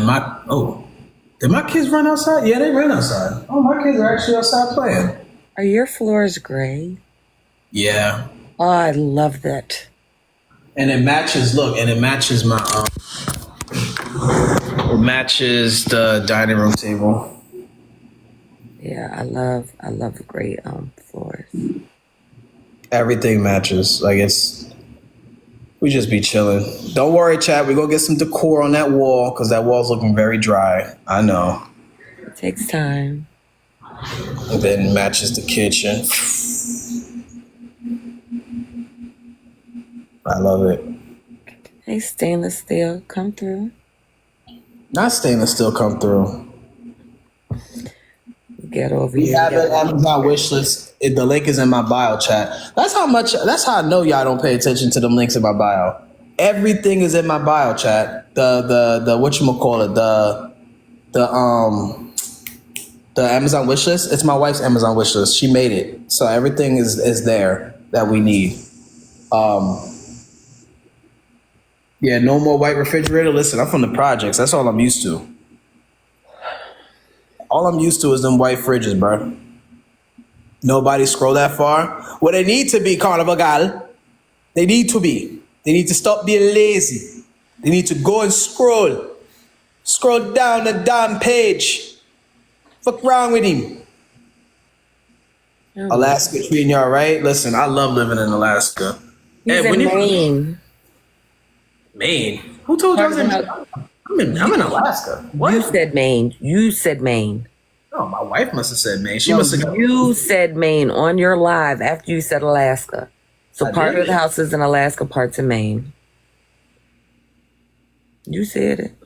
And did my kids run outside? Yeah, they ran outside. Oh, my kids are actually outside playing. Are your floors gray? Yeah. Oh, I love that. And it matches. Look, and it matches my. It matches the dining room table. Yeah, I love gray floors. Everything matches. Like we just be chilling. Don't worry, chat. We gonna get some decor on that wall because that wall's looking very dry. I know. It takes time. And then it matches the kitchen. I love it. Hey, stainless steel, come through. Not stainless steel come through. Get over We here. have an Amazon wish list. The link is in my bio, chat. That's how I know y'all don't pay attention to them links in my bio. Everything is in my bio, chat. The whatchamacallit, the Amazon wish list. It's my wife's Amazon wish list. She made it. So everything is there that we need. Yeah, no more white refrigerator. Listen, I'm from the projects. That's all I'm used to. All I'm used to is them white fridges, bro. Nobody scroll that far. Well, they need to be, Carnival Gal. They need to be. They need to stop being lazy. They need to go and scroll. Scroll down the damn page. Fuck wrong with him? Alaska treating y'all right? Listen, I love living in Alaska. He's in Maine. Maine? Who told you I was in I'm in Alaska. What? You said Maine. You said Maine. Oh, my wife must have said Maine. She must have. You said Maine on your live after you said Alaska. So part of the house is in Alaska, parts in Maine. You said it.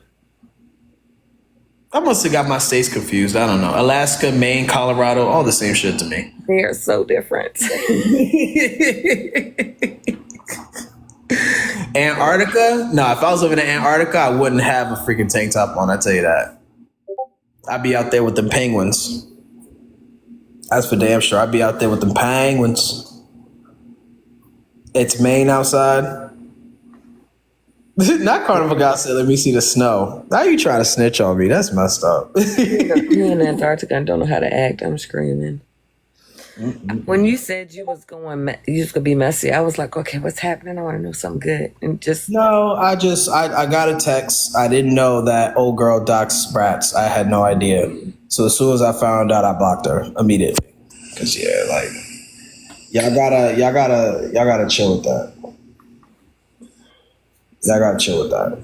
I must have got my states confused. I don't know. Alaska, Maine, Colorado, all the same shit to me. They are so different. Antarctica? No, if I was living in Antarctica, I wouldn't have a freaking tank top on. I tell you that. I'd be out there with them penguins. That's for damn sure. I'd be out there with them penguins. It's Maine outside. Not Carnival God said, let me see the snow. Now you trying to snitch on me. That's messed up. Me in Antarctica, I don't know how to act. I'm screaming. When you said you was gonna be messy, I was like, okay, what's happening? I want to know something good. And just no, I got a text. I didn't know that old girl docs brats. I had no idea. So as soon as I found out, I blocked her immediately. Cause yeah, like y'all gotta chill with that. Y'all gotta chill with that.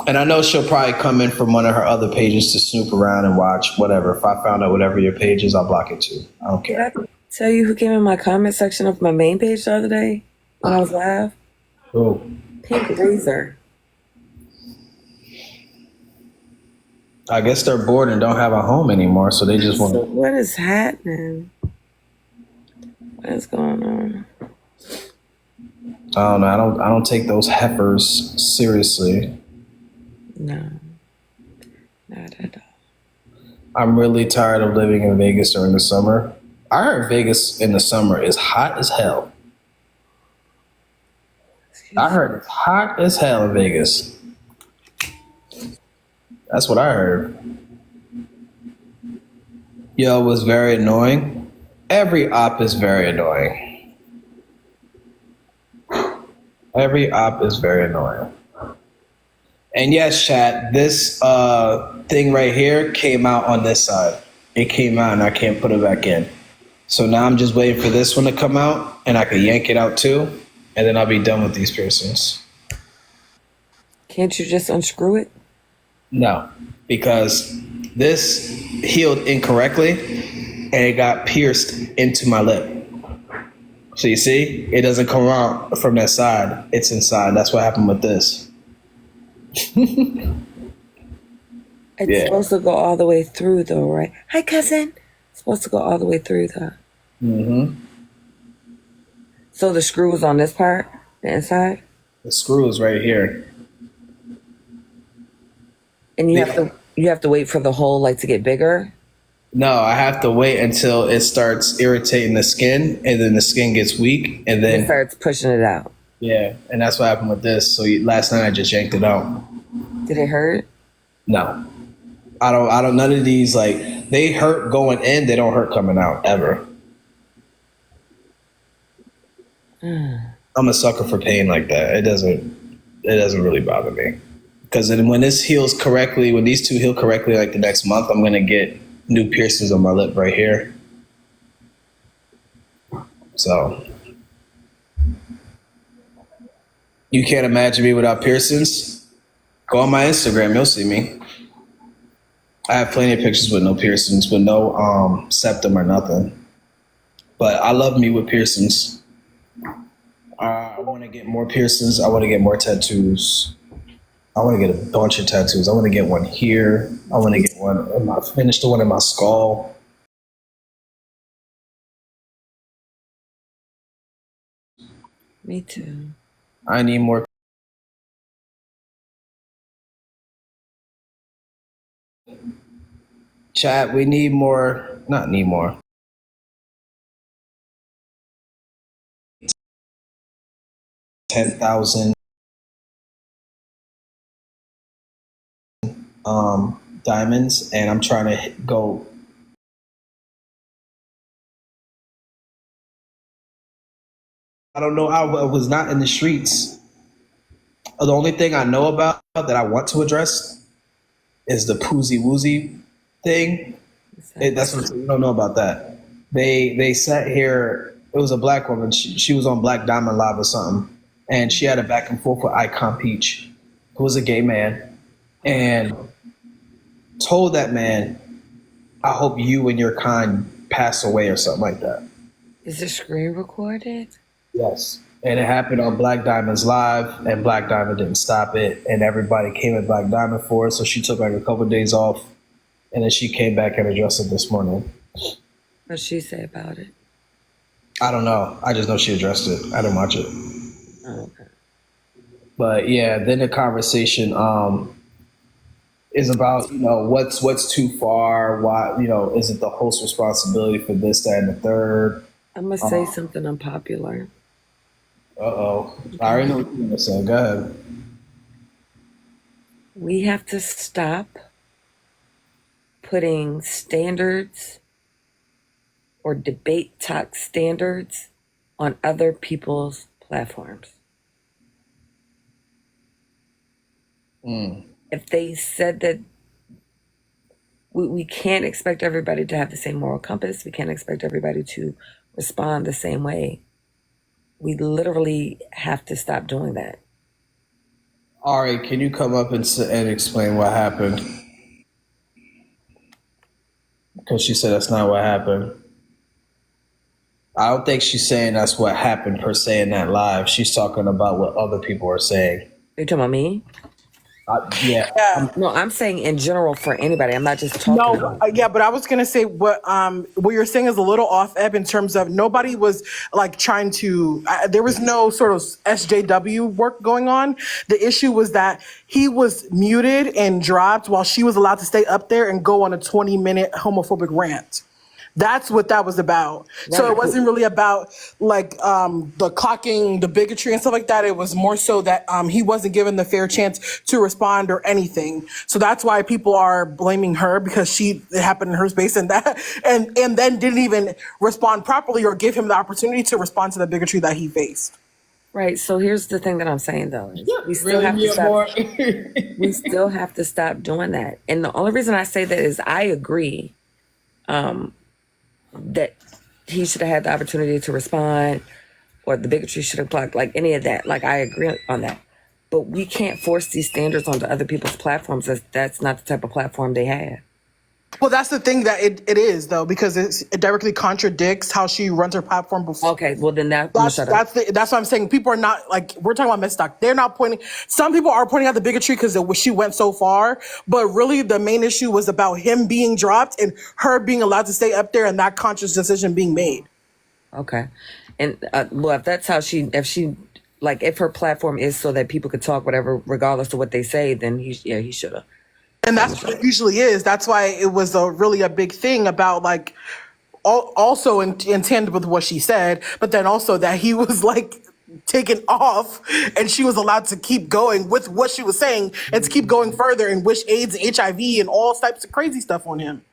And I know she'll probably come in from one of her other pages to snoop around and watch whatever. If I found out whatever your page is, I'll block it too. I don't care. Did I tell you who came in my comment section of my main page the other day when I was live? Who? Pink Razor. I guess they're bored and don't have a home anymore, so they just want. So what is happening? What is going on? I don't know. I don't take those heifers seriously. No, not at all. I'm really tired of living in Vegas during the summer. I heard Vegas in the summer is hot as hell. I heard it's hot as hell in Vegas. That's what I heard. Yo, it was very annoying. Every op is very annoying. Every op is very annoying. And yes, chat, this thing right here came out on this side. It came out and I can't put it back in. So now I'm just waiting for this one to come out and I can yank it out too. And then I'll be done with these piercings. Can't you just unscrew it? No, because this healed incorrectly and it got pierced into my lip. So you see, it doesn't come out from that side. It's inside. That's what happened with this. It's supposed to go all the way through though, right? Hi, cousin. It's supposed to go all the way through though. Mm-hmm. So the screw is on this part, the inside? The screw is right here. And you have to wait for the hole like to get bigger? No, I have to wait until it starts irritating the skin and then the skin gets weak and then it starts pushing it out. Yeah, and that's what happened with this. So last night I just yanked it out. Did it hurt? No, I don't. None of these like they hurt going in. They don't hurt coming out ever. I'm a sucker for pain like that. It doesn't really bother me because when this heals correctly, when these two heal correctly, like the next month, I'm gonna get new piercings on my lip right here. So you can't imagine me without piercings. Go on my Instagram, you'll see me. I have plenty of pictures with no piercings, with no septum or nothing. But I love me with piercings. I want to get more piercings. I want to get more tattoos. I want to get a bunch of tattoos. I want to get one here. I want to get one. Finish the one in my skull. Me too. I need more. Chat, we need more. Not need more. 10,000 diamonds, and I'm trying to go. I don't know. I was not in the streets. The only thing I know about that I want to address is the Poozy Woozy thing. That's what you don't know about that. They sat here. It was a black woman. She was on Black Diamond Live or something, and she had a back and forth with Icon Peach, who was a gay man, and told that man, "I hope you and your kind pass away" or something like that. Is it screen recorded? Yes. And it happened on Black Diamond's Live, and Black Diamond didn't stop it, and everybody came at Black Diamond for it. So she took like a couple of days off, and then she came back and addressed it this morning. What'd she say about it? I don't know. I just know she addressed it. I didn't watch it. Oh, okay. But yeah, then the conversation is about, what's too far. Why, is it the host's responsibility for this, that, and the third? I'm gonna say something unpopular. Uh-oh. I already know what you're gonna say. Go ahead. We have to stop putting standards or debate talk standards on other people's platforms. If they said that we can't expect everybody to have the same moral compass, we can't expect everybody to respond the same way. We literally have to stop doing that. Ari, can you come up and explain what happened? Because she said that's not what happened. I don't think she's saying that's what happened per se in that live. She's talking about what other people are saying. Are you talking about me? Yeah. No, I'm saying in general for anybody. I'm not just talking about. Yeah, but I was gonna say what you're saying is a little off, Eb, in terms of nobody was like trying to. There was no sort of SJW work going on. The issue was that he was muted and dropped while she was allowed to stay up there and go on a 20-minute homophobic rant. That's what that was about. So it wasn't really about like the clocking, the bigotry and stuff like that. It was more so that he wasn't given the fair chance to respond or anything. So that's why people are blaming her, because it happened in her space and that and then didn't even respond properly or give him the opportunity to respond to the bigotry that he faced. Right. So here's the thing that I'm saying though. We still have to stop. We still have to stop doing that. And the only reason I say that is I agree that he should have had the opportunity to respond, or the bigotry should have blocked, like any of that. Like I agree on that. But we can't force these standards onto other people's platforms. That's not the type of platform they have. Well, that's the thing that it is, though, because it directly contradicts how she runs her platform before. Okay, well then that's what I'm saying. People are not like, we're talking about Miss Stock. They're not pointing. Some people are pointing out the bigotry because she went so far, but really the main issue was about him being dropped and her being allowed to stay up there and that conscious decision being made. Okay, and well, if that's how if her platform is so that people could talk whatever, regardless of what they say, then he should have. And that's what it usually is. That's why it was really a big thing about also in tandem with what she said, but then also that he was like taken off, and she was allowed to keep going with what she was saying and to keep going further and wish AIDS and HIV and all types of crazy stuff on him.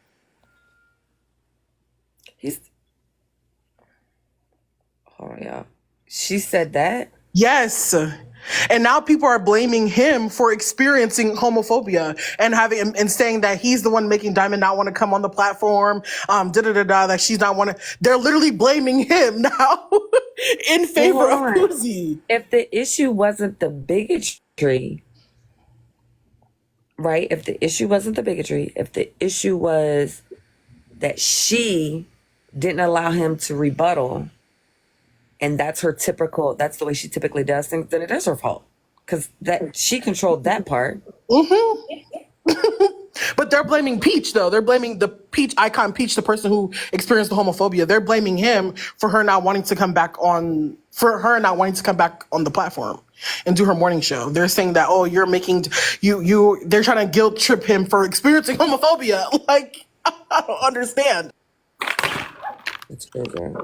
He's. Oh yeah. She said that. Yes. And now people are blaming him for experiencing homophobia and having and saying that he's the one making Diamond not want to come on the platform. That she's not want to. They're literally blaming him now in favor of on. Poozie. If the issue wasn't the bigotry, right? If the issue wasn't the bigotry, if the issue was that she didn't allow him to rebuttal, and that's the way she typically does things, then it is her fault. Because that she controlled that part. But they're blaming Peach, though. They're blaming the Peach icon, Peach, the person who experienced the homophobia. They're blaming him for her not wanting to come back on the platform and do her morning show. They're saying that, oh, you're making they're trying to guilt trip him for experiencing homophobia. Like, I don't understand. It's crazy.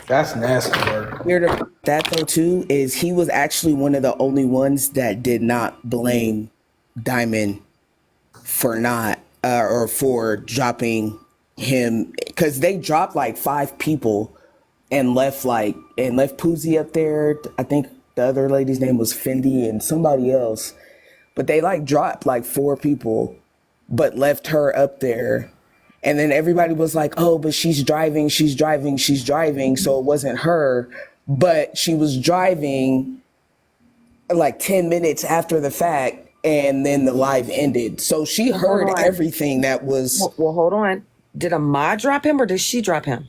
That's nasty, bro. Weird about that though too is he was actually one of the only ones that did not blame Diamond for not or for dropping him, because they dropped like 5 people and left Poozie up there. I think the other lady's name was Fendi and somebody else, but they like dropped like 4 people but left her up there. And then everybody was like, oh, but she's driving. So it wasn't her, but she was driving like 10 minutes after the fact, and then the live ended. So she heard everything that was. Well, hold on. Did Ahmad drop him or did she drop him?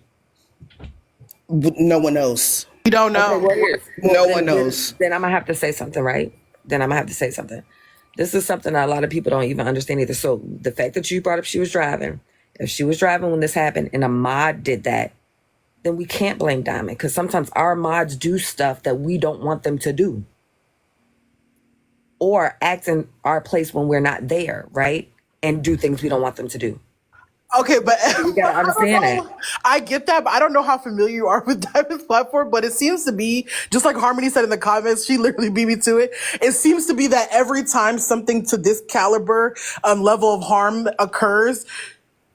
No one knows. We don't know. Okay, no one knows. Then I'm going to have to say something, right? This is something that a lot of people don't even understand either. So the fact that you brought up she was driving, if she was driving when this happened and Ahmad did that, then we can't blame Diamond, because sometimes our mods do stuff that we don't want them to do. Or act in our place when we're not there, right? And do things we don't want them to do. Okay, but You gotta understand that. I get that, but I don't know how familiar you are with Diamond's platform, but it seems to be, just like Harmony said in the comments, she literally beat me to it. It seems to be that every time something to this caliber, level of harm occurs,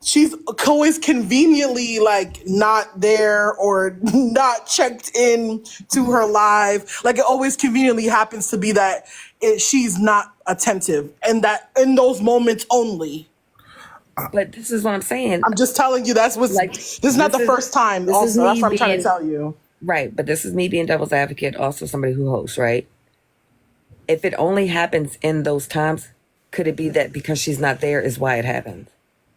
she's always conveniently like not there or not checked in to her live. Like, it always conveniently happens to be that she's not attentive, and that in those moments only. But this is what I'm saying. I'm just telling you, that's what's Like, this is not the first time. this is Also, that's me what I'm trying to being- tell you. Right, but this is me being devil's advocate, also somebody who hosts, right? If it only happens in those times, could it be that because she's not there is why it happens?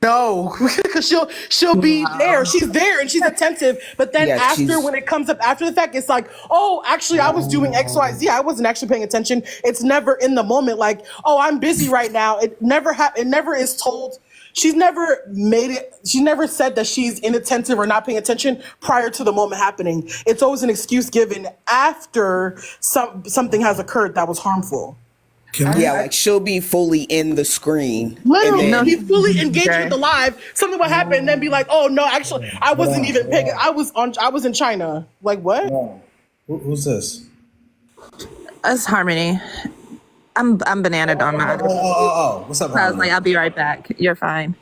No, because she'll be there. She's there and she's attentive. But then Yeah, after, when it comes up after the fact, it's like, oh, actually, I was doing X, Y, Z. I wasn't actually paying attention. It's never in the moment. Like, oh, I'm busy right now. It never It never is told. She's never made it. She never said that she's inattentive or not paying attention prior to the moment happening. It's always an excuse given after something has occurred that was harmful. Yeah, like she'll be fully in the screen. Literally, and be then, fully engaged with the live. Something would happen, and then be like, "Oh no, actually, I wasn't even paying. I was in China. Like what? Who's this? That's Harmony. I'm bananaed on my. Oh. What's up, I was Harmony? like, I'll be right back. You're fine.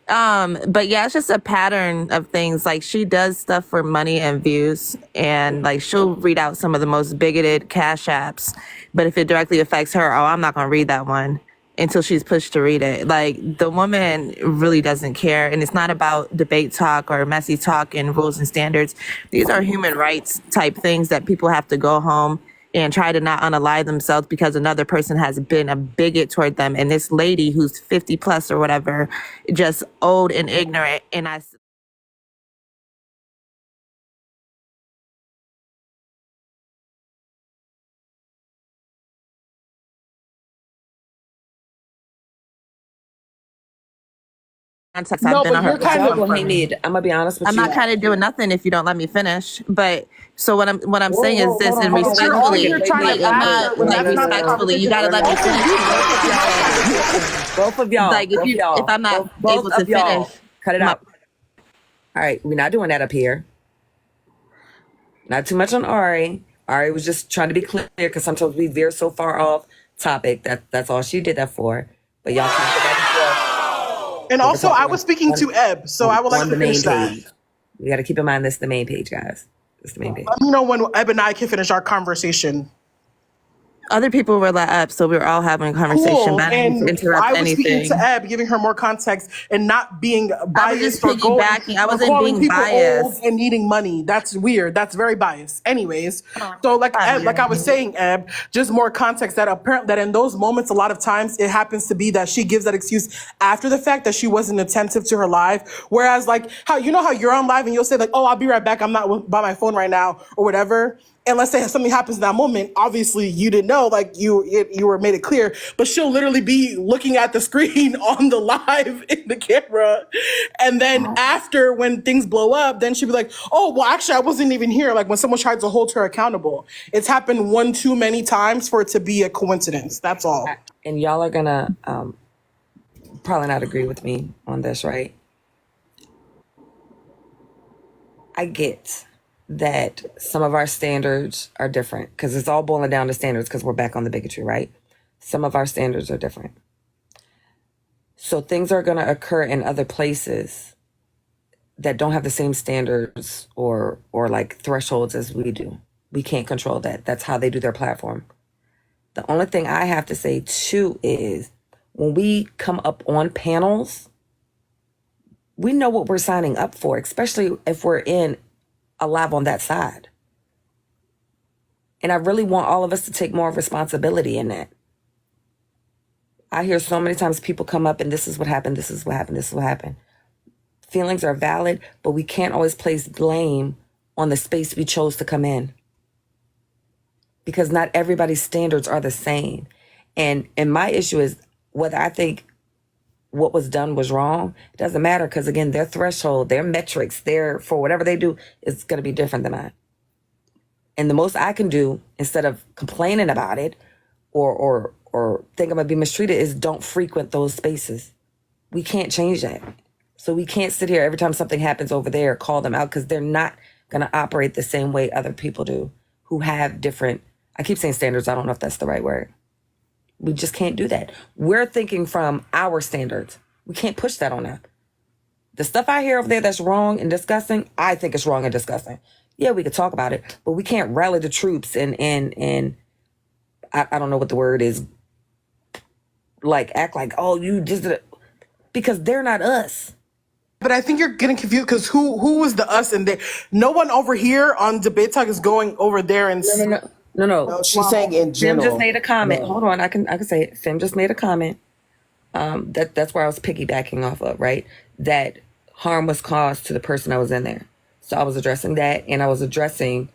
But yeah, it's just a pattern of things. Like, she does stuff for money and views, and like she'll read out some of the most bigoted cash apps. But if it directly affects her, oh, I'm not gonna read that one until she's pushed to read it. Like, the woman really doesn't care, and it's not about debate talk or messy talk and rules and standards. These are human rights type things that people have to go home and try to not unalive themselves because another person has been a bigot toward them. And this lady who's 50 plus or whatever, just old and ignorant. And I context No, I've been but on her you're kind platform of- Well, for. he need. I'm gonna be honest with I'm you. not kind of doing nothing if you don't let me finish. But so what I'm saying is this, and But you're all respectfully, here trying to like, I'm ask not, her when like, that's not the respectfully, you gotta let me finish. Both of y'all. Like, if both you- y'all, if I'm not both able to of y'all, finish, cut it my- out. All right, we're not doing that up here. Not too much on Ari. Ari was just trying to be clear because sometimes we veer so far off topic. That's all she did that for. But y'all can't go back and forth. And We're also, I talking was speaking to Eb, so I would like on to the main finish that. page. We got to keep in mind this is the main page, guys. This is the main page. Let me know when Eb and I can finish our conversation. Other people were let up, so we were all having a conversation, Cool. but I didn't And interrupt I was anything. speaking to Eb, giving her more context and not being biased just or going piggybacking. I or wasn't calling being people biased. old and needing money. That's weird. That's very biased. Anyways, so like Eb, like I was saying, Eb, just more context that apparently that in those moments, a lot of times it happens to be that she gives that excuse after the fact that she wasn't attentive to her live. Whereas like how you're on live and you'll say like, oh, I'll be right back. I'm not by my phone right now or whatever. And let's say something happens in that moment, obviously you didn't know, like you were made it clear, but she'll literally be looking at the screen on the live in the camera. And then after when things blow up, then she'll be like, oh, well, actually I wasn't even here. Like when someone tried to hold her accountable. It's happened one too many times for it to be a coincidence. That's all. And y'all are going to probably not agree with me on this, right? I get that some of our standards are different because it's all boiling down to standards because we're back on the bigotry, right? Some of our standards are different. So things are going to occur in other places that don't have the same standards or like thresholds as we do. We can't control that. That's how they do their platform. The only thing I have to say too is when we come up on panels, we know what we're signing up for, especially if we're in a live on that side. And I really want all of us to take more responsibility in that. I hear so many times people come up and this is what happened, this is what happened, this is what happened. Feelings are valid, but we can't always place blame on the space we chose to come in. Because not everybody's standards are the same. And my issue is whether I think what was done was wrong, it doesn't matter because again, their threshold, their metrics, their for whatever they do is going to be different than mine. And the most I can do instead of complaining about it or think I'm going to be mistreated is don't frequent those spaces. We can't change that. So we can't sit here every time something happens over there, call them out because they're not going to operate the same way other people do who have different, I keep saying standards. I don't know if that's the right word. We just can't do that. We're thinking from our standards. We can't push that on them. The stuff I hear over there that's wrong and disgusting, I think it's wrong and disgusting. Yeah, we could talk about it, but we can't rally the troops and I don't know what the word is, like act like, oh, you just did it. Because they're not us. But I think you're getting confused because who was the us and they? No one over here on Debate Talk is going over there and No. She's saying in Fem general. just made a comment. No. Hold on, I can say it. Fem just made a comment. That's where I was piggybacking off of, right? That harm was caused to the person that was in there. So I was addressing that, and I was addressing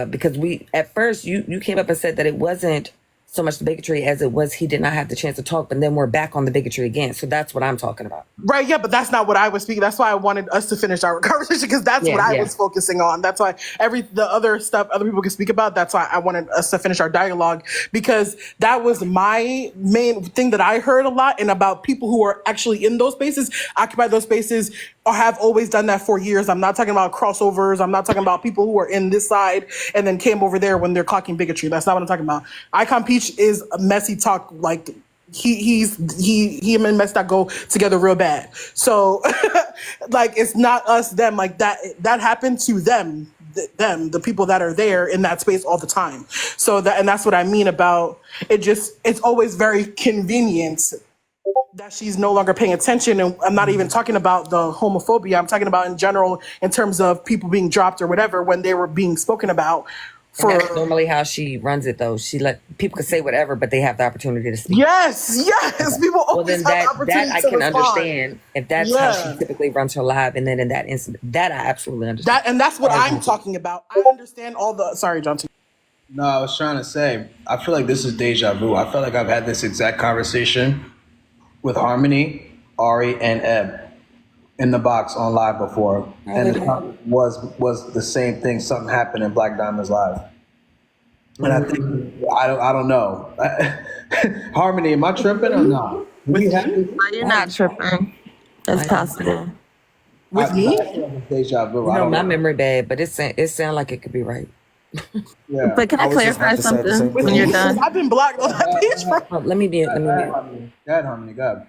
because we at first you came up and said that it wasn't so much the bigotry as it was he did not have the chance to talk, but then we're back on the bigotry again. So that's what I'm talking about. Right, yeah, but that's not what I was speaking. That's why I wanted us to finish our conversation because that's what I was focusing on. That's why the other stuff other people can speak about. That's why I wanted us to finish our dialogue because that was my main thing that I heard a lot and about people who are actually in those spaces, occupy those spaces, or have always done that for years. I'm not talking about crossovers. I'm not talking about people who are in this side and then came over there when they're clocking bigotry. That's not what I'm talking about. Icon Peach is a messy talk like. He and Mess go together real bad. So like it's not us, them, like that happened to them, the people that are there in that space all the time. So that's what I mean about it. It's always very convenient that she's no longer paying attention. And I'm not even talking about the homophobia. I'm talking about in general, in terms of people being dropped or whatever, when they were being spoken about. And that's normally how she runs it, though. She let people can say whatever, but they have the opportunity to speak. Yes. People always then have the opportunity that I to can respond. understand if that's how she typically runs her live. And then in that instant, that I absolutely understand. And that's what I'm talking about. I understand all the. Sorry, John. No, I was trying to say, I feel like this is deja vu. I feel like I've had this exact conversation with Harmony, Ari, and Eb in the box on live before. And the topic was the same thing. Something happened in Black Diamond's live. And I think, I don't know. Harmony, am I tripping or not? You're not tripping. It's possible. With me? I feel like it's deja vu. You I know, don't my know. memory bad, but it sound like it could be right. Yeah. But can I I was just clarify about to say the something same With when me? you're thing. Because done? I've been blocked on that page for. Oh, let me mute. Let me mute. Go ahead, Harmony. Go ahead.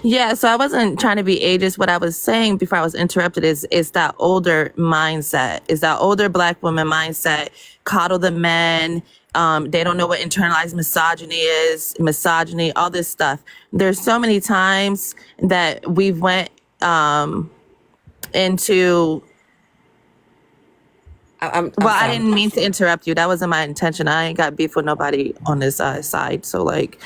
Yeah, so I wasn't trying to be ageist. What I was saying before I was interrupted is that older mindset, is that older Black woman mindset, coddle the men. They don't know what internalized misogyny, all this stuff. There's so many times that we've went into. I'm Well, I sorry. didn't mean to interrupt you. That wasn't my intention. I ain't got beef with nobody on this side. So like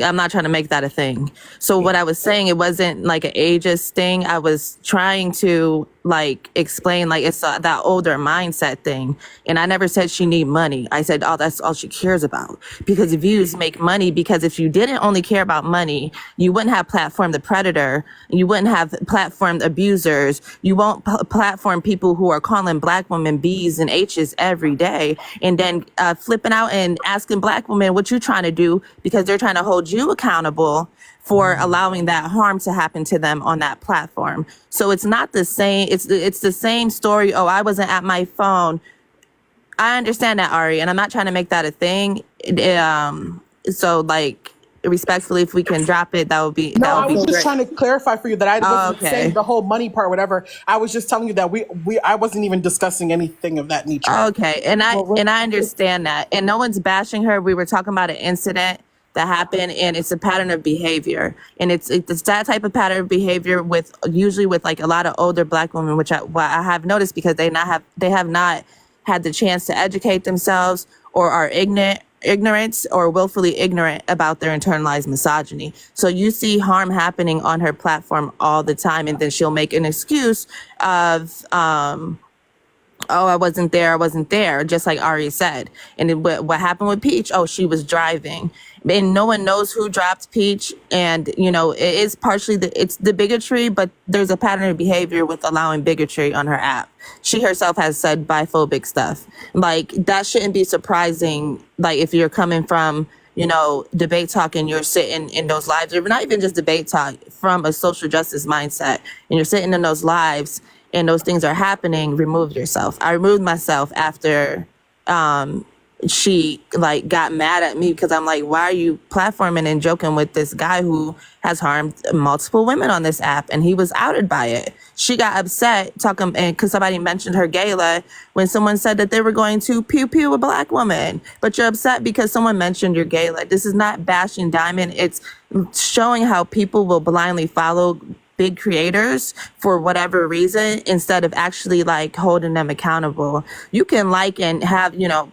I'm not trying to make that a thing. So what I was saying, it wasn't like an ageist thing. I was trying to like explain like it's that older mindset thing. And I never said she need money. I said, oh, that's all she cares about, because views make money. Because if you didn't only care about money, you wouldn't have platformed the predator. You wouldn't have platformed abusers. You won't platform people who are calling Black women B's and H's every day, and then flipping out and asking Black women what you trying to do, because they're trying to hold you accountable for allowing that harm to happen to them on that platform. So it's not the same. It's the same story. Oh, I wasn't at my phone. I understand that, Ari, and I'm not trying to make that a thing. So like respectfully, if we can drop it, that would be No, I was great. just trying to clarify for you that I wasn't Okay. saying the whole money part, whatever. I was just telling you that I wasn't even discussing anything of that nature. Okay, and I understand that, and no one's bashing her. We were talking about an incident that happened, and it's a pattern of behavior, and it's that type of pattern of behavior with usually with like a lot of older Black women, which I have noticed, because they have not had the chance to educate themselves, or are ignorant or willfully ignorant about their internalized misogyny. So you see harm happening on her platform all the time, and then she'll make an excuse of oh, I wasn't there, just like Ari said. And then what happened with Peach? Oh, she was driving. And no one knows who dropped Peach. And, you know, it is partially it's the bigotry, but there's a pattern of behavior with allowing bigotry on her app. She herself has said biphobic stuff. Like, that shouldn't be surprising. Like, if you're coming from, you know, debate talk, and you're sitting in those lives, or not even just debate talk, from a social justice mindset, and you're sitting in those lives, and those things are happening, remove yourself. I removed myself after she like got mad at me, because I'm like, why are you platforming and joking with this guy who has harmed multiple women on this app, and he was outed by it. She got upset talking, and because somebody mentioned her gala, when someone said that they were going to pew pew a Black woman, but you're upset because someone mentioned your gala. This is not bashing Diamond. It's showing how people will blindly follow big creators for whatever reason, instead of actually like holding them accountable. You can like and have, you know,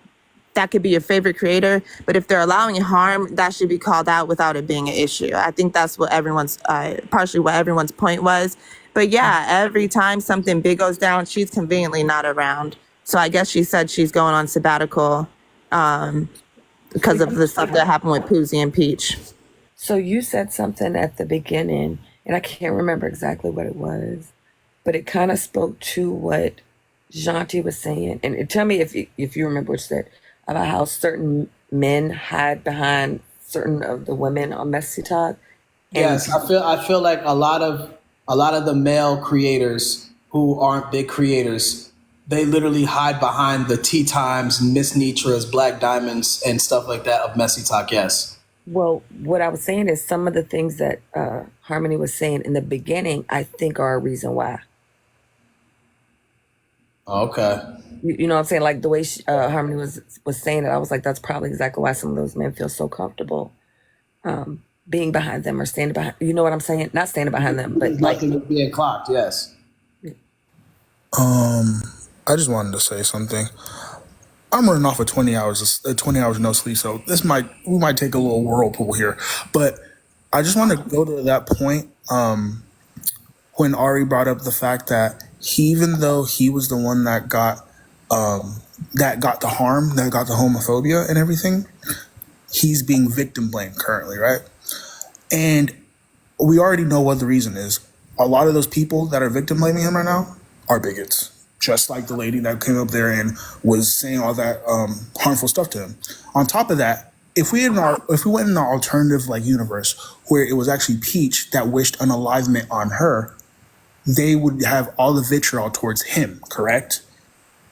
that could be your favorite creator, but if they're allowing harm, that should be called out without it being an issue. I think that's what partially what everyone's point was. But yeah, every time something big goes down, she's conveniently not around. So I guess she said she's going on sabbatical because of the stuff that happened with Poozie and Peach. So you said something at the beginning, and I can't remember exactly what it was, but it kind of spoke to what Janti was saying. And tell me if you remember what you said about how certain men hide behind certain of the women on Messy Talk. Yes, I feel like a lot of the male creators who aren't big creators, they literally hide behind the Tea Times, Miss Nitras, Black Diamonds, and stuff like that of Messy Talk. Yes. Well, what I was saying is some of the things that Harmony was saying in the beginning, I think are a reason why. Okay. You know what I'm saying? Like the way Harmony was saying it, I was like, that's probably exactly why some of those men feel so comfortable being behind them or standing behind. You know what I'm saying? Not standing behind them, but like Nothing is being clocked. Yes. I just wanted to say something. I'm running off of 20 hours no sleep, so we might take a little whirlpool here. But I just want to go to that point when Ari brought up the fact that even though he was the one that got the harm, that got the homophobia and everything, he's being victim blamed currently, right? And we already know what the reason is. A lot of those people that are victim blaming him right now are bigots. Just like the lady that came up there and was saying all that harmful stuff to him. On top of that, if we went in an alternative like universe where it was actually Peach that wished unalivement on her, they would have all the vitriol towards him, correct?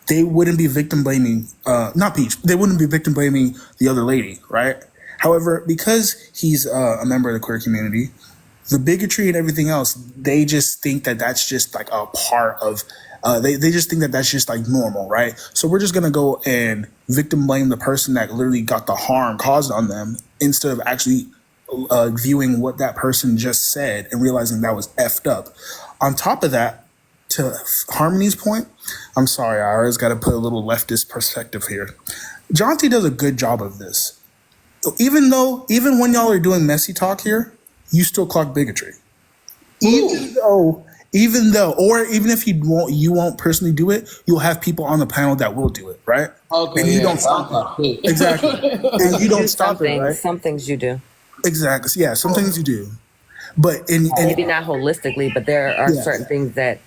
They wouldn't be victim blaming, not Peach, they wouldn't be victim blaming the other lady, right? However, because he's a member of the queer community, the bigotry and everything else, they just think that that's just like a part of, they just think that that's just like normal, right? So we're just gonna go and victim blame the person that literally got the harm caused on them instead of actually viewing what that person just said and realizing that was effed up. On top of that, to Harmony's point, I'm sorry, I always got to put a little leftist perspective here. Jonty does a good job of this. Even when y'all are doing messy talk here, you still clock bigotry. Even though, or even if you won't personally do it, you'll have people on the panel that will do it, right? Okay, and you yeah, don't stop it. Exactly. And you don't stop it, right? Some things you do. Exactly. Yeah, some things you do. But Maybe not holistically, but there are Yes. certain things that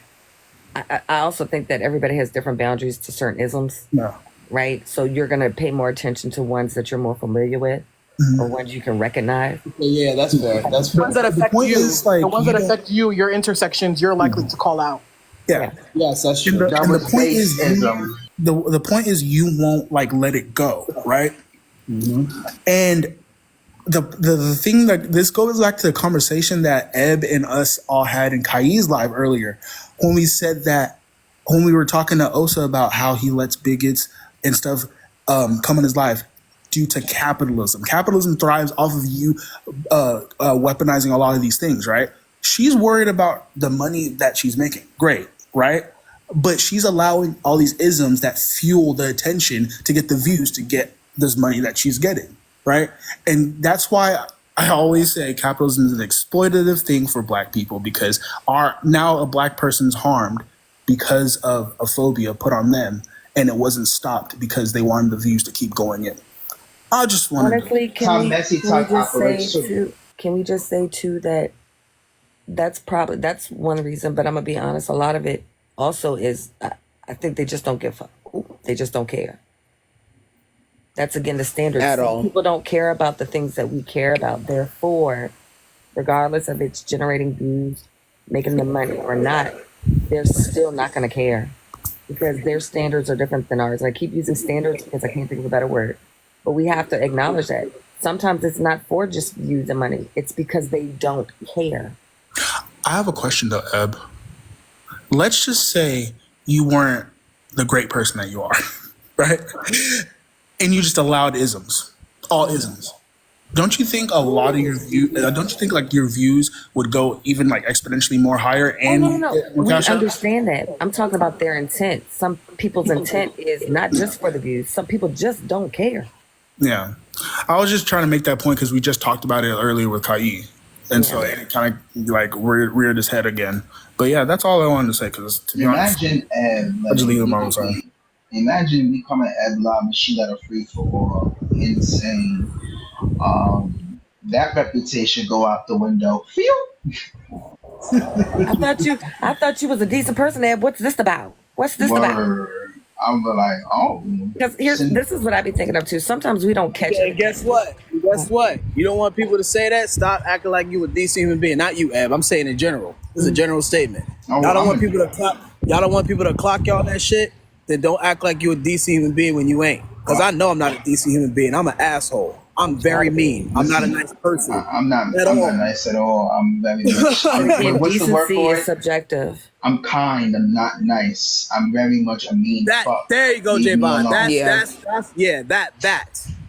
I also think that everybody has different boundaries to certain isms, no. right? So you're going to pay more attention to ones that you're more familiar with or ones you can recognize. Yeah, that's fair. That's The fair. ones that affect point you, is, like, the ones you that don't- affect you, your intersections, you're likely to call out. Yeah. Yes, that's And true. the point is the point is you won't like let it go, right? And the thing that this goes back to the conversation that Eb and us all had in Kai's live earlier when we said that when we were talking to Osa about how he lets bigots and stuff come in his life due to capitalism. Capitalism thrives off of you weaponizing a lot of these things, right? She's worried about the money that she's making. Great, right? But she's allowing all these isms that fuel the attention to get the views to get this money that she's getting, right? And that's why I always say capitalism is an exploitative thing for Black people because now a Black person's harmed because of a phobia put on them, and it wasn't stopped because they wanted the views to keep going in. I just wanted Honestly, How messy talk operates too. can we just say too that that's one reason, but I'm gonna be honest, a lot of it also is I think they just don't give a they just don't care. That's again the standard. At Some all. people don't care about the things that we care about. Therefore, regardless of it's generating views, making them money or not, they're still not gonna care because their standards are different than ours. And I keep using standards because I can't think of a better word. But we have to acknowledge that. Sometimes it's not for just views and money. It's because they don't care. I have a question though, Eb. Let's just say you weren't the great person that you are, right? And you just allowed isms, all isms. Don't you think a lot of your don't you think like your views would go even like exponentially more higher? And No. We understand that. I'm talking about their intent. Some people's intent is not just for the views. Some people just don't care. Yeah, I was just trying to make that point because we just talked about it earlier with Kai, and so it kind of like reared its head again. But yeah, that's all I wanted to say because to be honest, Imagine Eb. I just leave him on. Sorry. Imagine me coming Eb Live and she got a free for all. Insane. That reputation go out the window. I thought you was a decent person, Ed. What's this about? What's this about? Word. I'm like, oh. Because this is what I be thinking of too. Sometimes we don't catch And it. guess what? You don't want people to say that? Stop acting like you a decent human being. Not you, Eb. I'm saying in general. This is a general statement. Oh, Y'all don't I'm want a- people to clock. Y'all don't want people to clock y'all that shit. Then don't act like you a decent human being when you ain't. Because I know I'm not a decent human being. I'm an asshole. I'm very mean. I'm not a nice person. I'm not nice at all. I'm very much. What's the word Indecency for is it? subjective. I'm kind. I'm not nice. I'm very much a mean fuck. There you go, Leave me Javon. alone.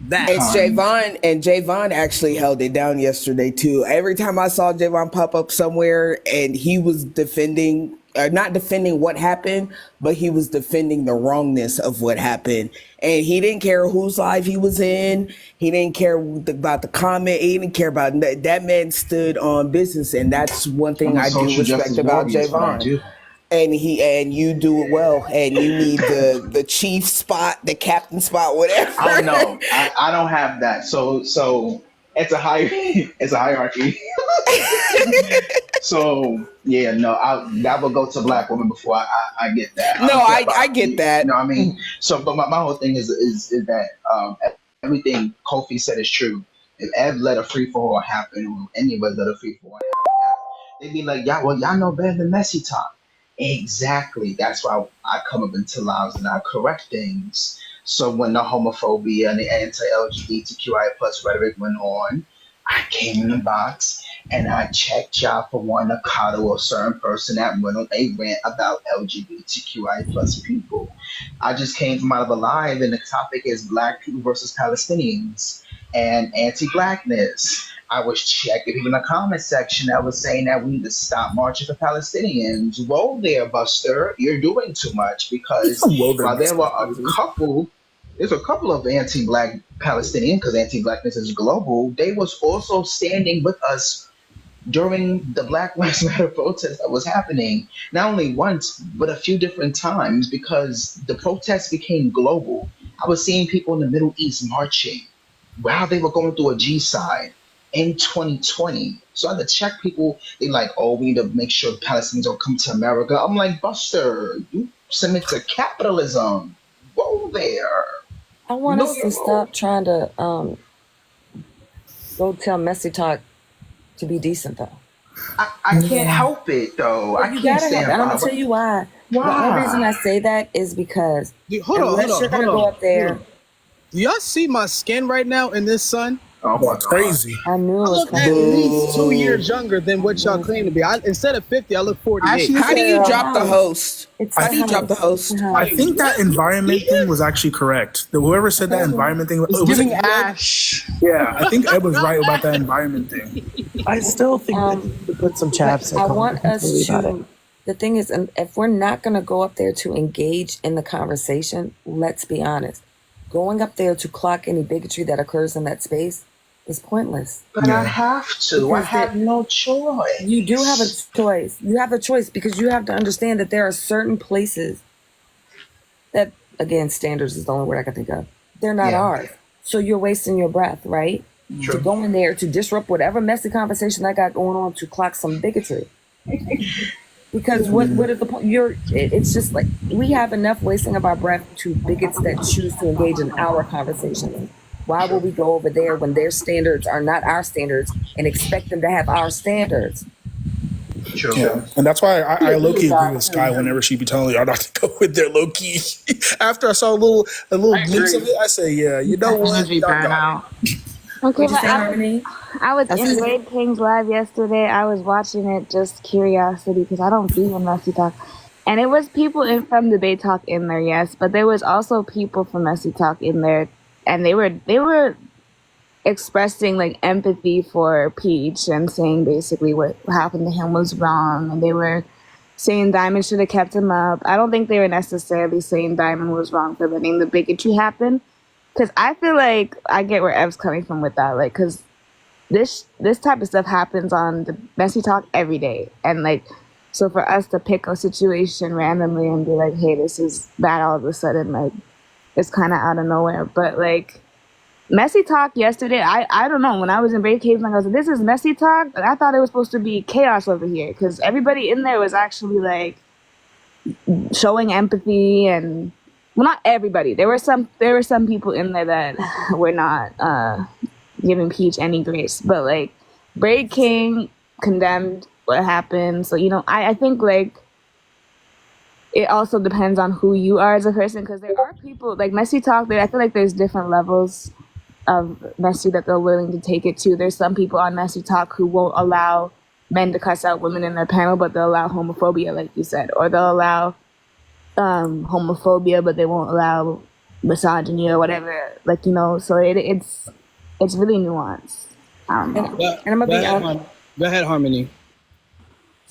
That. It's Javon, and Javon actually held it down yesterday too. Every time I saw Javon pop up somewhere, and he was defending, not defending what happened, but he was defending the wrongness of what happened. And he didn't care whose live he was in. He didn't care about the comment. He didn't care about that. Man stood on business, and that's one thing I'm a I do social respect justice about warrior, is what I Javon. do. And you do it well, and you need the chief spot, the captain spot, whatever. I don't know. I don't have that. So it's a hierarchy. So yeah, no, that will go to Black women before I get that. No, don't care I about get you. that. You know what I mean? So, but my whole thing is that everything Kofi said is true. If Eb let a free for all happen, or any of us let a free for all happen, They be like, "Yeah, well, y'all know better than messy talk." Exactly. That's why I come up into lives and I correct things. So when the homophobia and the anti-LGBTQI plus rhetoric went on, I came in the box and I checked y'all for wanting to coddle a certain person that went on a rant about LGBTQI plus people. I just came from out of a live and the topic is Black people versus Palestinians and anti-Blackness. I was checking even the comment section that was saying that we need to stop marching for Palestinians. Whoa there, Buster, you're doing too much because while Wilderness there were is a crazy. couple, there's a couple of anti-black Palestinian because anti-blackness is global. They was also standing with us during the Black Lives Matter protest that was happening, not only once, but a few different times because the protests became global. I was seeing people in the Middle East marching while they were going through a G side in 2020. So I had to check people. They like, oh, we need to make sure Palestinians don't come to America. I'm like, Buster, you submit to capitalism. Whoa there. I want us to stop trying to go tell Messy Talk to be decent though. I can't help it though. I You can't gotta have, stand and I'm gonna by. tell you why. The only reason I Why? say that is because Dude, hold on, unless hold you're on, gonna hold go on. up there, Do y'all see my skin right now in this sun? Oh my That's god. crazy. I knew I it was look at coming. least 2 years younger than what y'all claim to be. Instead of 50, I look 48. Ashley How do you said, drop the host? It's How the do you drop the house. host? I think that environment thing was actually correct. Whoever said that environment thing, it's was it giving Ed? Ash. Yeah, I think Ed was right about that environment thing. I still think that you could put some But chapstick I on want it and us worry about it. to. The thing is, and if we're not gonna go up there to engage in the conversation, let's be honest. Going up there to clock any bigotry that occurs in that space is pointless. But I Yeah. have to. I Because have no choice. you do have a choice. You have a choice because you have to understand that there are certain places that, again, standards is the only word I can think of. They're not Yeah. ours. So you're wasting your breath, right? To go in there to disrupt whatever messy conversation I got going on to clock some bigotry. Because what is the point? It's just like we have enough wasting of our breath to bigots that choose to engage in our conversations. Why will we go over there when their standards are not our standards and expect them to have our standards? True. Yeah, and that's why I low key agree with Sky whenever she be telling y'all not to go with their low key. After I saw a little glimpse of it, I say, yeah, you know what? Energy Y'all got burnout. What'd Okay, you but say, Harmony? I was That's in it. Raid King's live yesterday. I was watching it just curiosity because I don't be in Messy Talk. And it was people from Debate Talk in there, yes, but there was also people from Messy Talk in there, and they were expressing like empathy for Peach and saying basically what happened to him was wrong, and they were saying Diamond should have kept him up. I don't think they were necessarily saying Diamond was wrong for letting the bigotry happen, because I feel like I get where Ev's coming from with that, like because this type of stuff happens on the Messy Talk every day, and like so for us to pick a situation randomly and be like, hey, this is bad all of a sudden, like it's kind of out of nowhere. But like Messy Talk yesterday, I don't know, when I was in Brave Caves, I was like, this is Messy Talk. I thought it was supposed to be chaos over here because everybody in there was actually like showing empathy, and well, not everybody. There were some people in there that were not giving Peach any grace, but like Braid King condemned what happened. So I think like it also depends on who you are as a person, because there are people like Messy Talk. I feel like there's different levels of messy that they're willing to take it to. There's some people on Messy Talk who won't allow men to cuss out women in their panel, but they'll allow homophobia, like you said, or they'll allow homophobia, but they won't allow misogyny or whatever. Like so it's really nuanced. I don't know. And I'm gonna be honest. Go ahead, Harmony.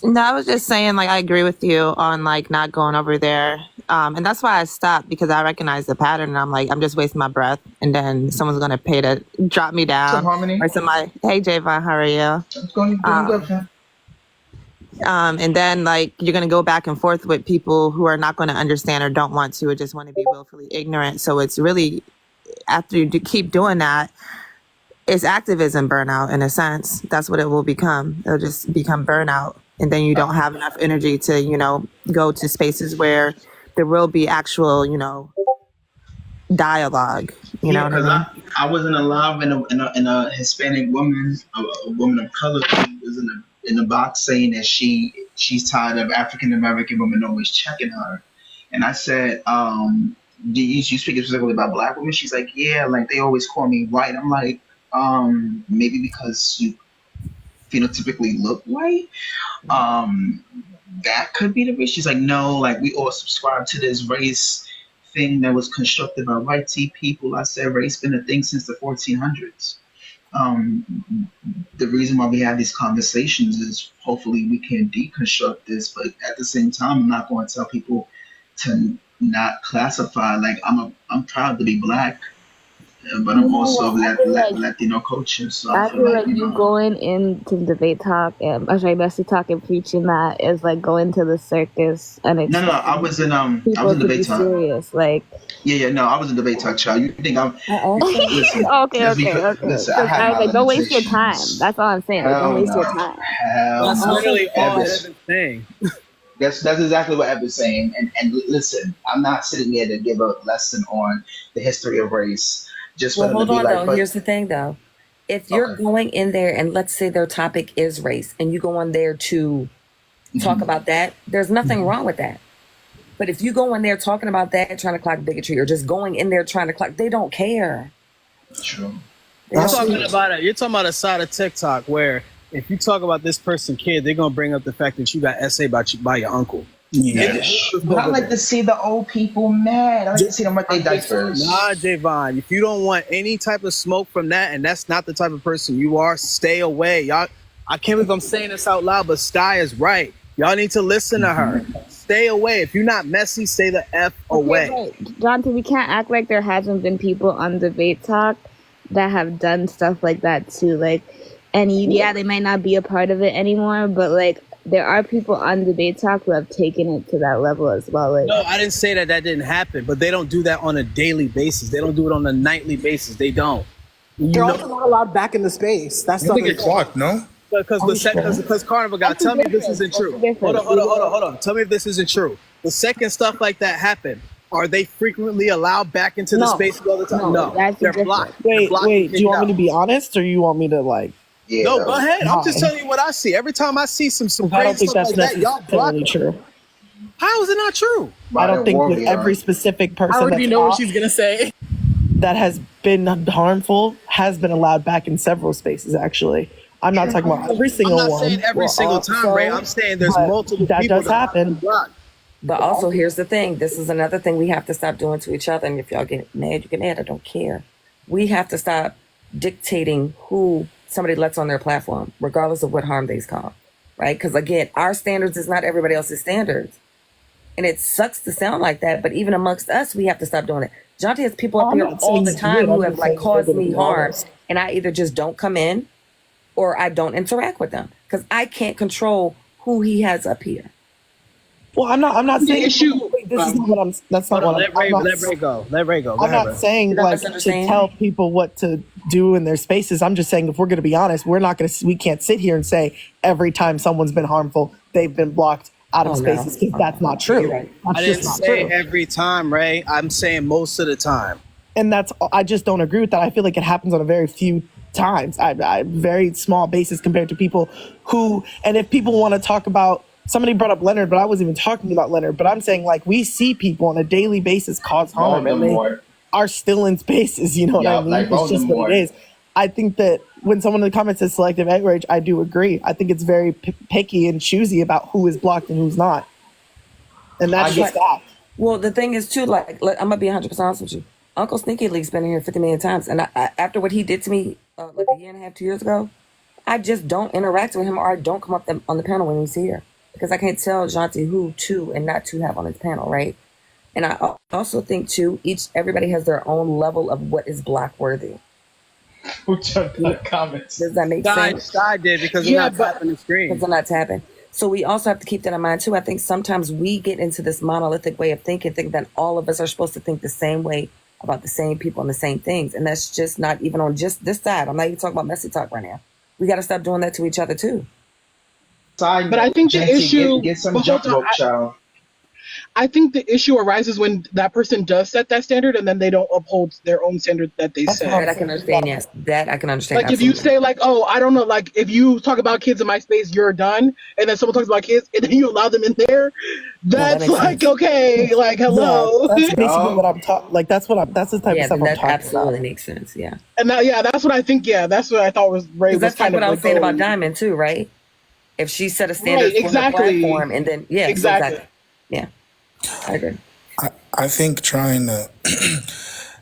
No, I was just saying, like, I agree with you on, like, not going over there. And that's why I stopped, because I recognize the pattern. And I'm like, I'm just wasting my breath. And then someone's going to pay to drop me down. Harmony? Or somebody, hey, Javon, how are you? It's going good, fam. And then, like, you're going to go back and forth with people who are not going to understand or don't want to or just want to be willfully ignorant. So it's really, after you keep doing that, it's activism burnout in a sense. That's what it will become. It'll just become burnout. And then you don't have enough energy to, go to spaces where there will be actual, dialogue. You know what I mean? I wasn't alive in a Hispanic woman, a woman of color, who was in the box saying that she's tired of African American women always checking her. And I said, do you speak specifically about black women? She's like, yeah, like they always call me white. I'm like, maybe because you phenotypically look white. That could be the reason. She's like, no, like we all subscribe to this race thing that was constructed by white people. I said, race been a thing since the 1400s. The reason why we have these conversations is hopefully we can deconstruct this, but at the same time, I'm not going to tell people to not classify. Like I'm proud to be black, but I'm also Latino culture. So I feel like you going into debate talk and messy talk and preaching that is like going to the circus and it's no. I was in debate talk. Serious, like no, I was in debate talk, child. You think I'm? Listen, okay. Listen, I was like, don't waste your time. That's all I'm saying. Like, don't waste your time. That's literally all Evan's saying. That's exactly what Evan's saying. And listen, I'm not sitting here to give a lesson on the history of race. Just for them hold to be on, like, though. but Here's the thing, though. If you're going in there and let's say their topic is race and you go on there to talk about that, there's nothing wrong with that. But if you go in there talking about that, trying to clock bigotry, or just going in there trying to clock, they don't care. True. You're talking about a side of TikTok where if you talk about this person kid, they're gonna bring up the fact that you got essay by your uncle. Yeah. But I like to see the old people mad. I like to see them with their diapers. Nah, Javon, if you don't want any type of smoke from that, and that's not the type of person you are, stay away. Y'all, I can't believe I'm saying this out loud, but Sky is right. Y'all need to listen to her. Stay away. If you're not messy, stay the F away. Right. Jonathan, we can't act like there hasn't been people on debate talk that have done stuff like that too. Like, and yeah, they might not be a part of it anymore, but like there are people on debate talk who have taken it to that level as well. Like, no, I didn't say that didn't happen, but they don't do that on a daily basis. They don't do it on a nightly basis. They don't. They're also not allowed back in the space. That's they get clocked, no? Because Carnival God, tell me if this isn't true. Hold on. Tell me if this isn't true. The second stuff like that happen, are they frequently allowed back into the space all the time? No, they're blocked. Wait. Do you want me to be honest, or you want me to like? Yeah. No, go ahead. I'm just telling you what I see. Every time I see some I don't crazy think stuff that's like that, y'all block necessarily them. true. How is it not true? I don't think with every specific person I already know what she's gonna say. that has been harmful has been allowed back in several spaces. Actually, I'm not talking about every single one. I'm not saying every single time, Ray. I'm saying there's multiple that people does happen. blocked. But also, here's the thing. This is another thing we have to stop doing to each other. And if y'all get mad, you get mad. I don't care. We have to stop dictating who somebody lets on their platform, regardless of what harm they've caused, right? Because again, our standards is not everybody else's standards. And it sucks to sound like that, but even amongst us, we have to stop doing it. Jonty has people up here all the time who have like caused me harm, and I either just don't come in or I don't interact with them because I can't control who he has up here. Well, I'm not saying this is not what I'm. That's not what Let Ray go. Let Ray go. I'm not saying like to tell people what to do in their spaces. I'm just saying if we're going to be honest, we can't sit here and say every time someone's been harmful, they've been blocked out of spaces because that's not true. Right. I didn't say every time, Ray. I'm saying most of the time. And I just don't agree with that. I feel like it happens on a very few times, I very small basis compared to people who. And if people want to talk about. Somebody brought up Leonard, but I wasn't even talking about Leonard. But I'm saying, like, we see people on a daily basis cause harm, and they are still in spaces. You know what I mean? Like it's just what it is. I think that when someone in the comments says selective outrage, I do agree. I think it's very picky and choosy about who is blocked and who's not. And that's just that. Well, the thing is, too, like I'm going to be 100% honest with you. Uncle Sneaky League's been in here 50 million times. And I, after what he did to me like a year and a half, 2 years ago, I just don't interact with him or I don't come up on the panel when he's here. Because I can't tell Jonty who to and not to have on his panel, right? And I also think, too, everybody has their own level of what is block worthy. Which are the comments. Does that make sense? Sky did because they're not tapping the screen. Because they're not tapping. So we also have to keep that in mind, too. I think sometimes we get into this monolithic way of thinking, think that all of us are supposed to think the same way about the same people and the same things. And that's just not even on just this side. I'm not even talking about messy talk right now. We got to stop doing that to each other, too. But I think the issue. Get some jump rope, child. I think the issue arises when that person does set that standard and then they don't uphold their own standard that they That's what set. That I can understand. Yes, that I can understand. Like if you Absolutely. say like, oh, I don't know, like if you talk about kids in my space, you're done, and then someone talks about kids and then you allow them in there, No, that that's makes like sense. okay, like Yeah, hello. that's basically Oh, what I'm talking. Like that's the type of Yeah, stuff then I'm that talking absolutely about. makes sense. Yeah, And that, yeah, that's what I think. Yeah, that's what I thought was Ray because was that's like kind what of I was like saying about going. Diamond too, right? If she set a Right, standard for her exactly, platform, and then yeah, so exactly. exactly. Yeah, I agree. I think trying to,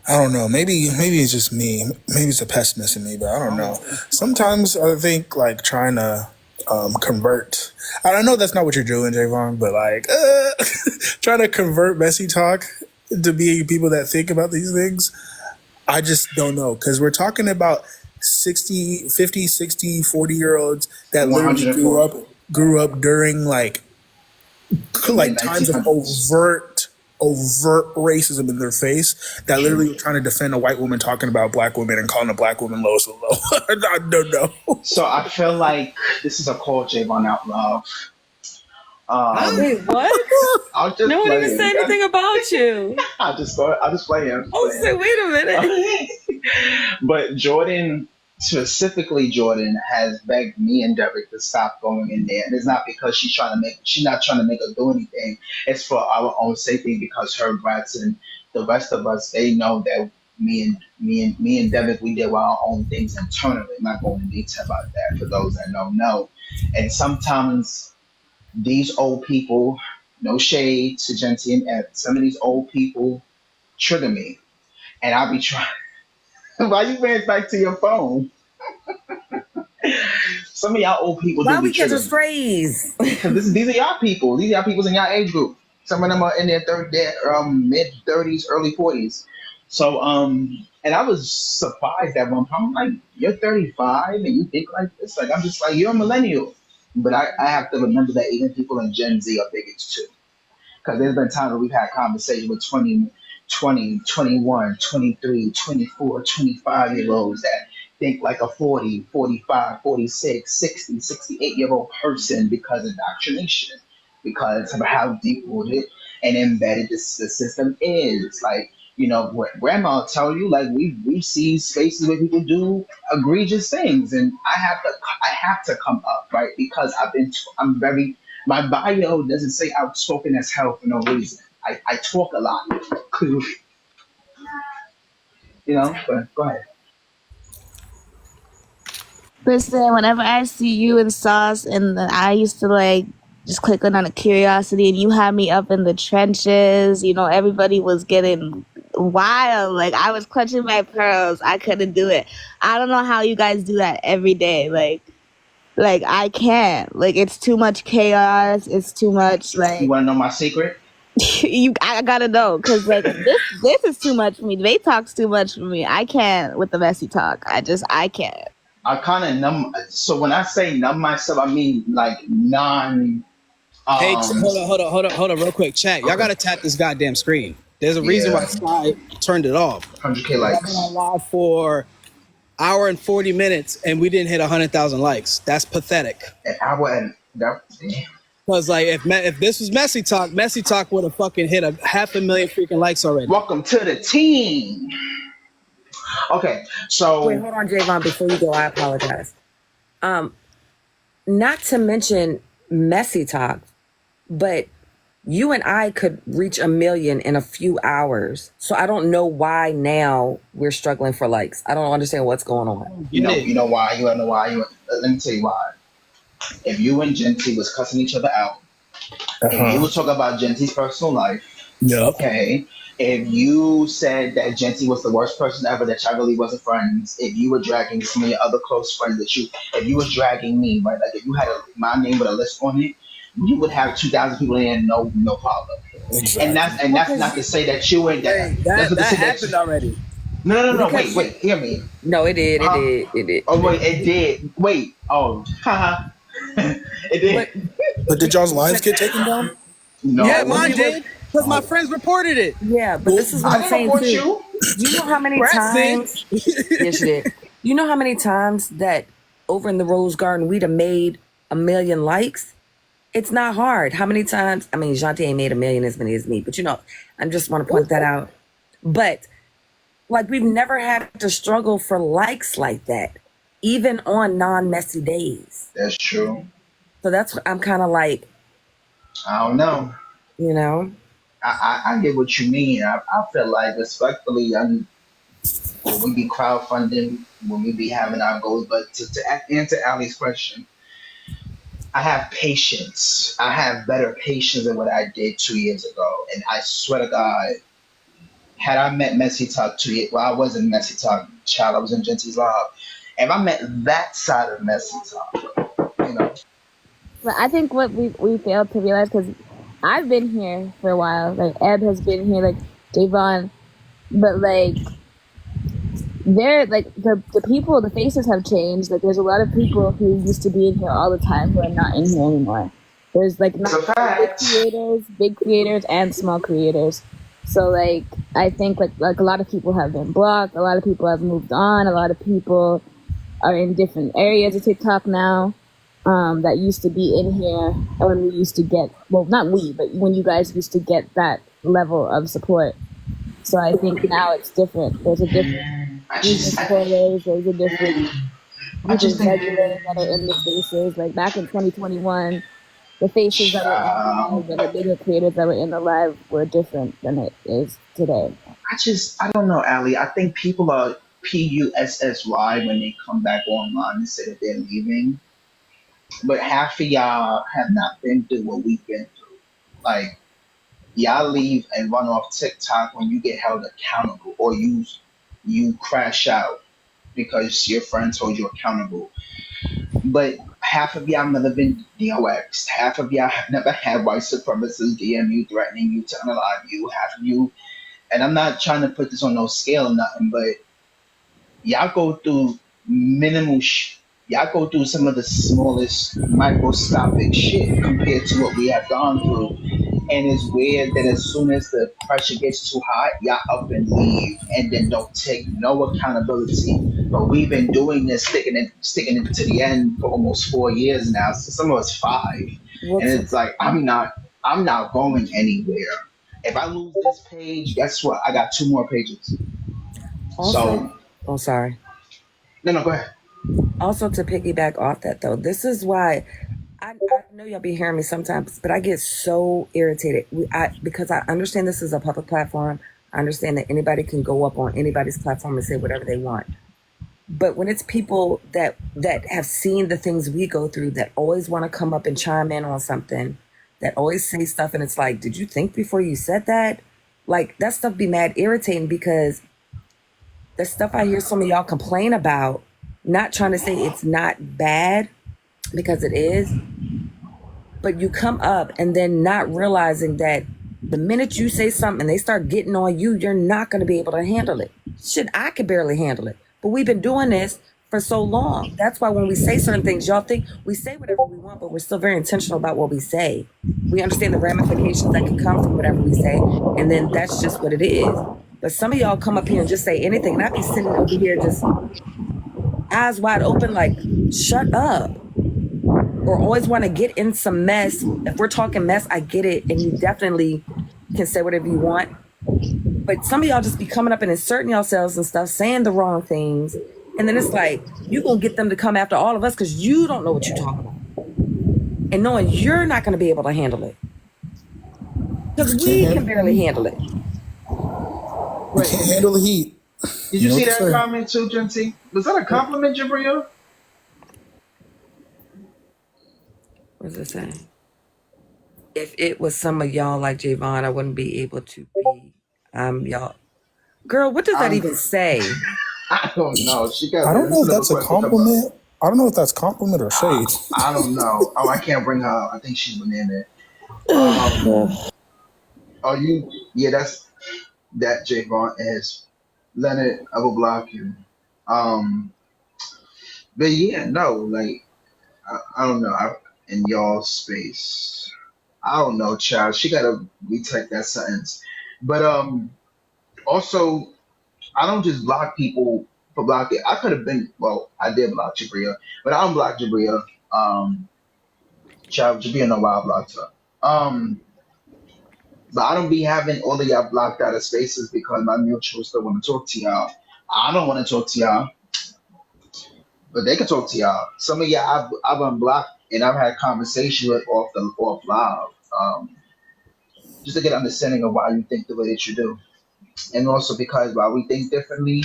I don't know, maybe it's just me. Maybe it's a pessimist in me, but I don't know. Sometimes I think like trying to convert. I don't know that's not what you're doing, Javon, but like trying to convert messy talk to be people that think about these things. I just don't know because we're talking about 60, 50, 60, 40-year-olds that literally 104. grew up during like The mid times of 1900s. overt racism in their face that True. literally were trying to defend a white woman talking about black women and calling a black woman low so low. I don't know. So I feel like this is a call Javon out loud. Wait, what? I'll just No one play even said it. anything about you. I'll just play him. Oh, say, wait a minute. But Jordan, specifically Jordan, has begged me and Derek to stop going in there. And it's not because she's not trying to make us do anything. It's for our own safety because her brats and the rest of us, they know that me and Derek, we did our own things internally. I'm not going into detail about that for those that don't know. And sometimes these old people, no shade to Genty and Ed, some of these old people trigger me. And I'll be trying. Why you ran back to your phone? Some of y'all old people Why do we be catching triggering. strays? Because these are y'all people. These are y'all people's in y'all age group. Some of them are in their mid 30s, early 40s. So and I was surprised at one point. I'm like, you're 35 and you think like this? Like I'm just like you're a millennial. But I have to remember that even people in Gen Z are bigots too. Because there's been times where we've had conversations with 20, 21, 23, 24, 25 year olds that think like a 40, 45, 46, 60, 68-year-old person because of indoctrination, because of how deep rooted and embedded the system is. Like, grandma will tell you, like, we see spaces where people do egregious things, and I have to come up, right? Because I'm very, my bio doesn't say outspoken as hell for no reason. I talk a lot, but go ahead. Listen, whenever I see you and Sauce, and then I used to like just click on a curiosity, and you had me up in the trenches. Everybody was getting wild. Like I was clutching my pearls. I couldn't do it. I don't know how you guys do that every day. Like I can't. Like it's too much chaos. It's too much. You Like want to know my secret? I gotta know because like this is too much for me. They talk's too much for me. I can't with the messy talk. I can't. I kind of numb. So when I say numb myself, I mean like non. Hey, Um. hold on, real quick. Chat, y'all Okay. gotta tap this goddamn screen. There's a reason why Yeah. Sky turned it off. 100K I've been likes. on live for hour and 40 minutes and we didn't hit 100,000 likes. That's pathetic. An hour and that. Cause like if this was Messy Talk would have fucking hit 500,000 freaking likes already. Welcome to the team. Okay, Wait, so hold on, Javon. Before you go, I apologize. Not to mention messy talk, but you and I could reach 1 million in a few hours. So I don't know why now we're struggling for likes. I don't understand what's going on. you know why. You wanna know why. Let me tell you why. If you and Genty was cussing each other out, if you were talking about Genty's personal life, Yep. okay. If you said that Genty was the worst person ever, that y'all really wasn't friends, if you were dragging some of your other close friends if you was dragging me, right, like if you had my name with a list on it, you would have 2,000 people in there, no problem. Exactly. And that's not to say that you ain't that. That's not to say happened already. No. Because- Wait. Hear me. No, it did. Huh? It did. Oh wait, it did. Wait. Oh, haha. It did. But did y'all's lives get taken down? No. Yeah, mine did. Because my friends reported it. Yeah, but this is what I I'm didn't saying report too. you. You know how many Brett times? did. Yes, you did. You know how many times that over in the Rose Garden we'd have made 1 million likes, It's not hard. How many times? I mean, Shanti ain't made a million as many as me, but I just want to point that out. But like, we've never had to struggle for likes like that, even on non-messy days. That's true. So that's what I'm kind of like, I don't know. you know. I get what you mean. I feel like, respectfully, when we be crowdfunding, when we be having our goals, but to answer Ali's question, I have patience. I have better patience than what I did 2 years ago. And I swear to God, had I met Messy Talk 2 years, well, I wasn't Messy Talk child, I was in Gentie's Love. If I met that side of Messy Talk, you know, But I think what we failed to realize, because I've been here for a while, like Eb has been here, like Javon, but like they're like the people, the faces have changed. Like there's a lot of people who used to be in here all the time who are not in here anymore. There's like it's a not fact. big creators and small creators. So like I think like a lot of people have been blocked, a lot of people have moved on, a lot of people are in different areas of TikTok now. That used to be in here when we used to get, well, not we, but when you guys used to get that level of support. So I think now it's different. There's a different I group of just, supporters. There's a different I group just of think, regulars that are in the spaces. Like back in 2021, the faces that were in the live and the bigger creators that were in the live were different than it is today. I don't know, Ali. I think people are PUSSY when they come back online and say that they're leaving. But half of y'all have not been through what we've been through. Like, y'all leave and run off TikTok when you get held accountable, or you crash out because your friend told you accountable. But half of y'all never been DOX. Half of y'all have never had white supremacists DM you, threatening you to unalive you. Half of you, and I'm not trying to put this on no scale or nothing, but y'all go through minimal y'all go through some of the smallest microscopic shit compared to what we have gone through. And it's weird that as soon as the pressure gets too hot, y'all up and leave and then don't take no accountability. But we've been doing this, sticking it to the end for almost 4 years now. So some of us 5. Well, And it's like I'm not going anywhere. If I lose this page, guess what? I got 2 more pages. also, So oh, sorry. no, go ahead. Also, to piggyback off that though, this is why I know y'all be hearing me sometimes, but I get so irritated. Because I understand this is a public platform. I understand that anybody can go up on anybody's platform and say whatever they want. But when it's people that have seen the things we go through, that always want to come up and chime in on something, that always say stuff, and it's like, did you think before you said that? Like, that stuff be mad irritating, because the stuff I hear some of y'all complain about, not trying to say it's not bad, because it is, but you come up and then not realizing that the minute you say something and they start getting on you, you're not going to be able to handle it. Shit, I could barely handle it. But we've been doing this for so long. That's why when we say certain things, y'all think we say whatever we want, but we're still very intentional about what we say. We understand the ramifications that can come from whatever we say, and then that's just what it is. But some of y'all come up here and just say anything, and I be sitting over here just eyes wide open, like, shut up. Or always want to get in some mess. If we're talking mess, I get it, and you definitely can say whatever you want. But some of y'all just be coming up and inserting yourselves and stuff, saying the wrong things, and then it's like you gonna get them to come after all of us because you don't know what you're talking about, and knowing you're not gonna be able to handle it because we can barely handle it. We can't handle the heat. Did you know see what to that say. comment too, Genty? Was that a compliment, Jabria? What does it say? If it was some of y'all like Javon, I wouldn't be able to be y'all. Girl, what does that even say? I don't know. She got I don't know if instead of that's a requesting come up. compliment. I don't know if that's compliment or shade. I don't know. Oh, I can't bring her up. I think she's banana. Oh, you? Yeah, that's that. Javon is Leonard. I will block you. Um, but yeah, no, like I don't know. In y'all space, I don't know, child. She gotta retype that sentence. But also, I don't just block people for blocking. I could have been, well, I did block Jabria, but I don't block Jabria. Um, Child, just being a wild blocked her. But I don't be having all of y'all blocked out of spaces because my mutuals still want to talk to y'all. I don't want to talk to y'all, but they can talk to y'all. Some of y'all I've unblocked and I've had conversation with off live, just to get an understanding of why you think the way that you do, and also because while we think differently,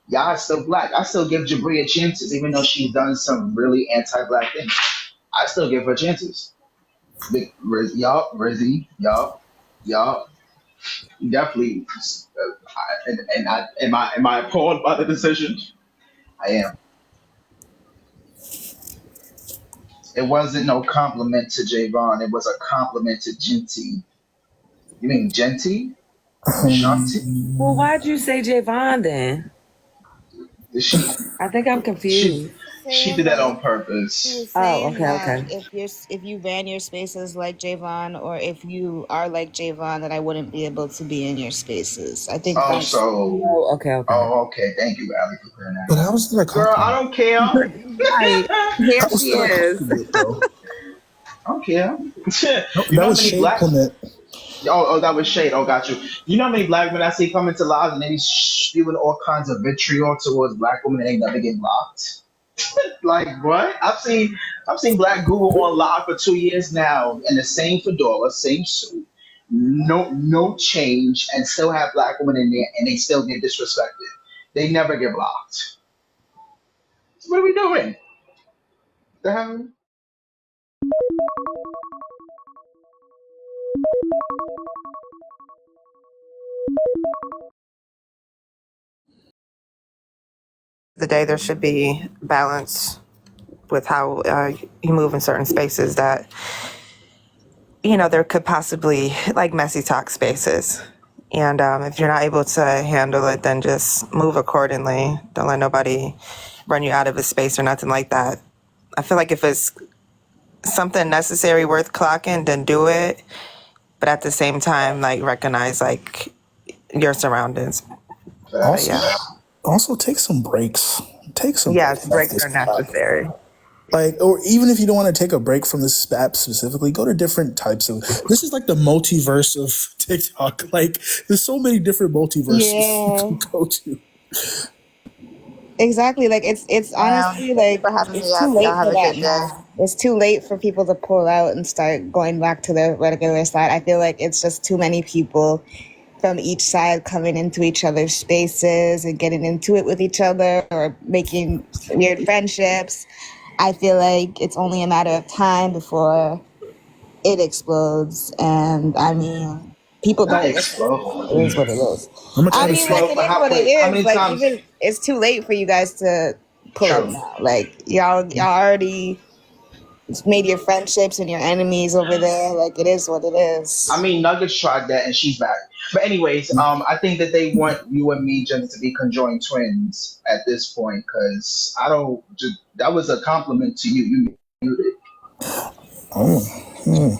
y'all are still black. I still give Jabria chances, even though she's done some really anti-black things. I still give her chances. Y'all, Rizzy, y'all, definitely. Am I appalled by the decision? I am. It wasn't no compliment to Javon. It was a compliment to Genty. You mean Genty? Shanti? Well, why'd you say Javon then? She I think I'm she confused. she Saying did that like on he purpose. was Oh, saying okay, that okay. if you ran your spaces like Javon, or if you are like Javon, that I wouldn't be able to be in your spaces. I think Oh, that's so Oh, okay, okay. oh, okay. Thank you, Allie, for clearing But that how up. was that a Girl, I compliment? don't care. Right. Here How was she that a is. compliment, though? I don't care. No, You that know how was many shade black? comment. Oh, that was shade. Oh, got you. You know how many black men I see come into lives and they be spewing all kinds of vitriol towards black women and they never get blocked? Like what? I've seen Black Google on live for 2 years now in the same fedora, same suit, no change, and still have black women in there and they still get disrespected. They never get blocked. So what are we doing? The hell? The day there should be balance with how you move in certain spaces that, there could possibly like messy talk spaces. And if you're not able to handle it, then just move accordingly. Don't let nobody run you out of a space or nothing like that. I feel like if it's something necessary worth clocking, then do it. But at the same time, like recognize like your surroundings. But Also, yeah, Facts. also take some breaks. Take some yes, breaks off breaks this are app. necessary. Like, or even if you don't want to take a break from this app specifically, go to different types of. This is like the multiverse of TikTok. Like, there's so many different multiverses you yeah, can go to. exactly. Like it's honestly Thank you like for having me it's too up. Y'all late have for a that good day. now. It's too late for people to pull out and start going back to the regular side. I feel like it's just too many people from each side coming into each other's spaces and getting into it with each other or making weird friendships. I feel like it's only a matter of time before it explodes. And I mean, people Not don't listen. It explode. is what it is. I'm gonna I try to mean, see. like, Explode it for is how? what it Wait, how is. many Like, times? even it's too late for you guys to pull up True. now. Like, y'all already made your friendships and your enemies over there. Like, it is what it I is. mean, Nuggets tried that and she's back. But anyways, I think that they want you and me just to be conjoined twins at this point because I don't. Just, that was a compliment to you. You muted. Oh,